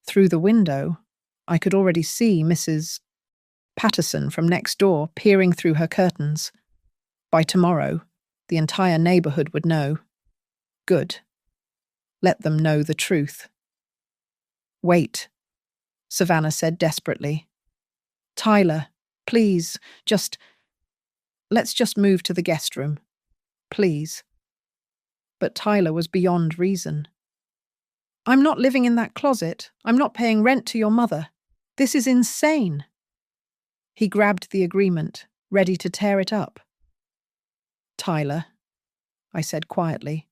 Through the window, I could already see Mrs. Patterson from next door peering through her curtains. By tomorrow, the entire neighborhood would know. Good. Let them know the truth. Wait, Savannah said desperately. Tyler, please, let's just move to the guest room. Please. But Tyler was beyond reason. I'm not living in that closet. I'm not paying rent to your mother. This is insane. He grabbed the agreement, ready to tear it up. Tyler, I said quietly,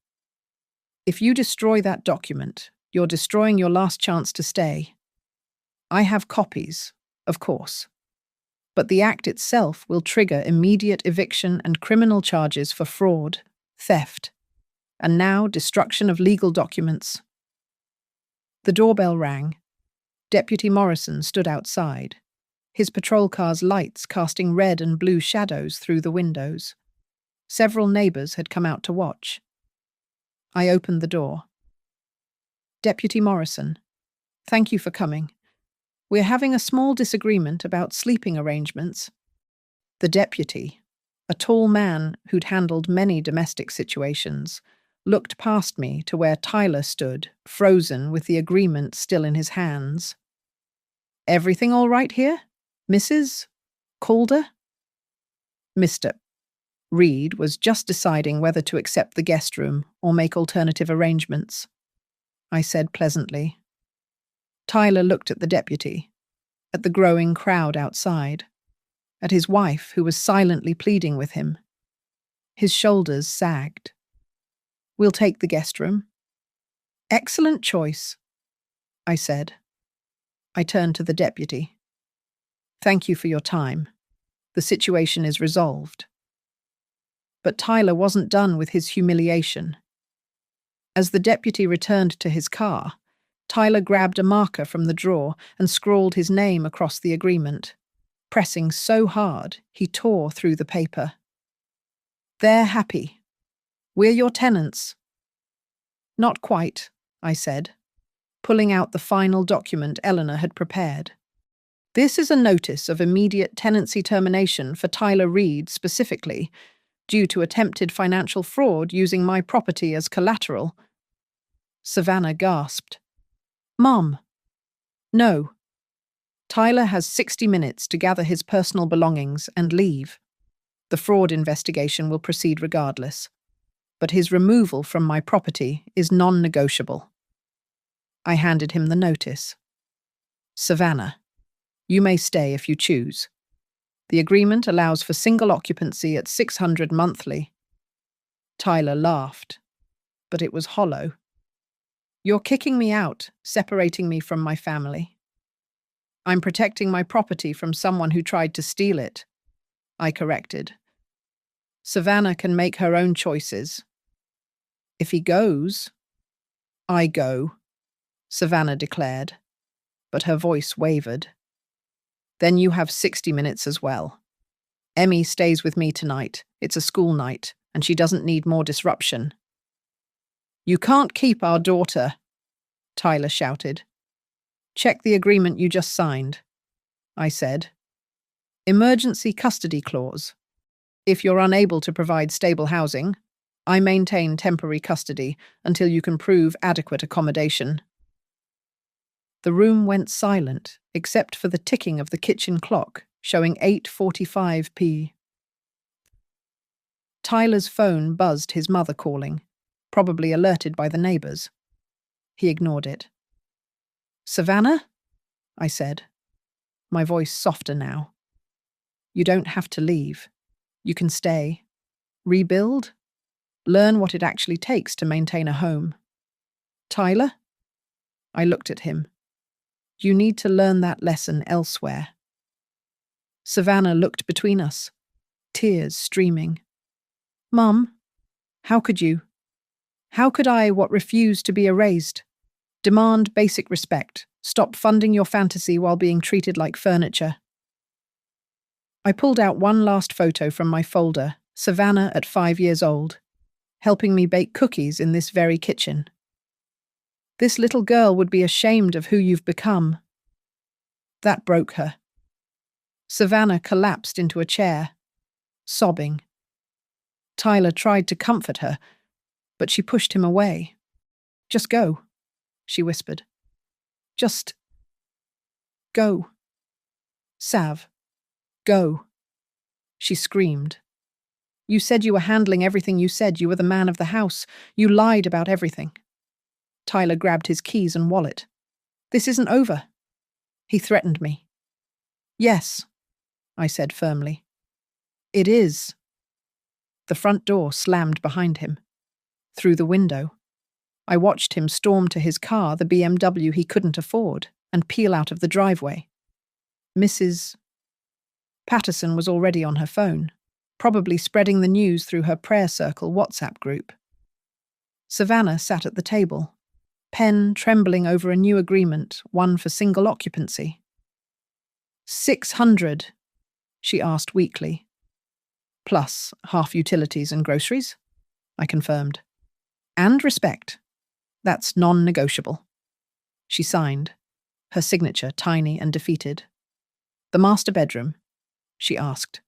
if you destroy that document, you're destroying your last chance to stay. I have copies, of course, but the act itself will trigger immediate eviction and criminal charges for fraud, theft, and now destruction of legal documents. The doorbell rang. Deputy Morrison stood outside, his patrol car's lights casting red and blue shadows through the windows. Several neighbors had come out to watch. I opened the door. Deputy Morrison, thank you for coming. We're having a small disagreement about sleeping arrangements. The deputy, a tall man who'd handled many domestic situations, looked past me to where Tyler stood, frozen with the agreement still in his hands. Everything all right here, Mrs. Calder? Mr. Reed was just deciding whether to accept the guest room or make alternative arrangements. I said pleasantly. Tyler looked at the deputy, at the growing crowd outside, at his wife who was silently pleading with him. His shoulders sagged. We'll take the guest room. Excellent choice, I said. I turned to the deputy. Thank you for your time. The situation is resolved. But Tyler wasn't done with his humiliation. As the deputy returned to his car, Tyler grabbed a marker from the drawer and scrawled his name across the agreement, pressing so hard he tore through the paper. They're happy. We're your tenants. Not quite, I said, pulling out the final document Eleanor had prepared. This is a notice of immediate tenancy termination for Tyler Reed specifically, due to attempted financial fraud using my property as collateral. Savannah gasped. Mom. No. Tyler has 60 minutes to gather his personal belongings and leave. The fraud investigation will proceed regardless, but his removal from my property is non-negotiable. I handed him the notice. Savannah, you may stay if you choose. The agreement allows for single occupancy at $600 monthly. Tyler laughed, but it was hollow. You're kicking me out, separating me from my family. I'm protecting my property from someone who tried to steal it, I corrected. Savannah can make her own choices. If he goes, I go, Savannah declared, but her voice wavered. Then you have 60 minutes as well. Emmy stays with me tonight. It's a school night, and she doesn't need more disruption. You can't keep our daughter, Tyler shouted. Check the agreement you just signed, I said. Emergency custody clause. If you're unable to provide stable housing, I maintain temporary custody until you can prove adequate accommodation. The room went silent, except for the ticking of the kitchen clock, showing 8:45 p. Tyler's phone buzzed his mother calling, probably alerted by the neighbors. He ignored it. Savannah? I said, my voice softer now. You don't have to leave. You can stay. Rebuild? Learn what it actually takes to maintain a home. Tyler? I looked at him. You need to learn that lesson elsewhere. Savannah looked between us, tears streaming. Mum, how could you? How could I, what refused to be erased? Demand basic respect. Stop funding your fantasy while being treated like furniture. I pulled out one last photo from my folder, Savannah at 5 years old, helping me bake cookies in this very kitchen. This little girl would be ashamed of who you've become. That broke her. Savannah collapsed into a chair, sobbing. Tyler tried to comfort her, but she pushed him away. Just go, she whispered. Just go. Sav, go. She screamed. You said you were handling everything. You said you were the man of the house. You lied about everything. Tyler grabbed his keys and wallet. This isn't over. He threatened me. Yes, I said firmly. It is. The front door slammed behind him. Through the window, I watched him storm to his car, the BMW he couldn't afford, and peel out of the driveway. Mrs. Patterson was already on her phone, probably spreading the news through her prayer circle WhatsApp group. Savannah sat at the table, pen trembling over a new agreement, one for single occupancy. 600, she asked weakly. Plus half utilities and groceries, I confirmed. And respect. That's non-negotiable. She signed, her signature tiny and defeated. The master bedroom, she asked.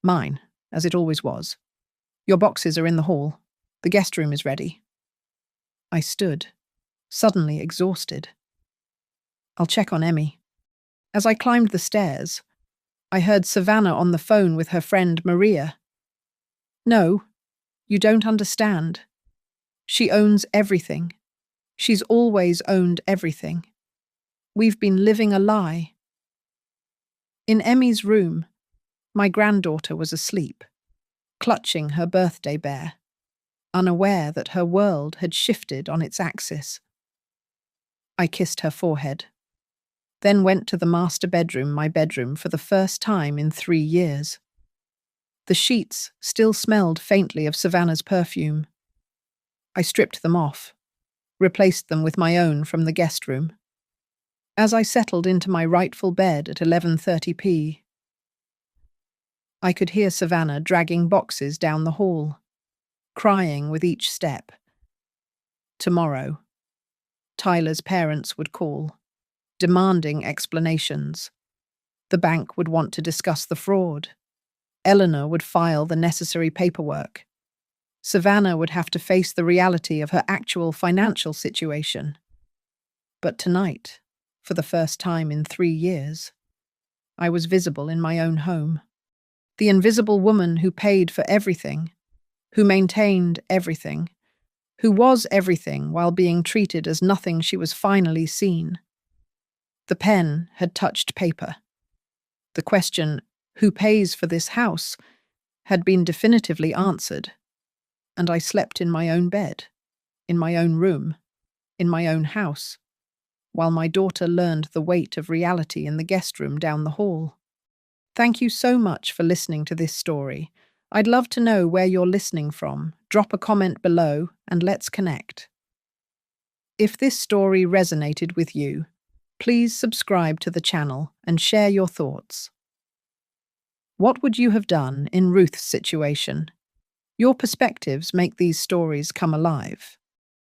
Mine, as it always was. Your boxes are in the hall. The guest room is ready. I stood, suddenly exhausted. I'll check on Emmy. As I climbed the stairs, I heard Savannah on the phone with her friend Maria. No, you don't understand. She owns everything. She's always owned everything. We've been living a lie. In Emmy's room, my granddaughter was asleep, clutching her birthday bear, unaware that her world had shifted on its axis. I kissed her forehead, then went to the master bedroom, my bedroom, for the first time in 3 years. The sheets still smelled faintly of Savannah's perfume. I stripped them off, replaced them with my own from the guest room. As I settled into my rightful bed at 11:30 p., I could hear Savannah dragging boxes down the hall, crying with each step. Tomorrow, Tyler's parents would call, demanding explanations. The bank would want to discuss the fraud. Eleanor would file the necessary paperwork. Savannah would have to face the reality of her actual financial situation. But tonight, for the first time in 3 years, I was visible in my own home. The invisible woman who paid for everything, who maintained everything, who was everything while being treated as nothing. She was finally seen. The pen had touched paper. The question, who pays for this house, had been definitively answered, and I slept in my own bed, in my own room, in my own house, while my daughter learned the weight of reality in the guest room down the hall. Thank you so much for listening to this story. I'd love to know where you're listening from. Drop a comment below and let's connect. If this story resonated with you, please subscribe to the channel and share your thoughts. What would you have done in Ruth's situation? Your perspectives make these stories come alive.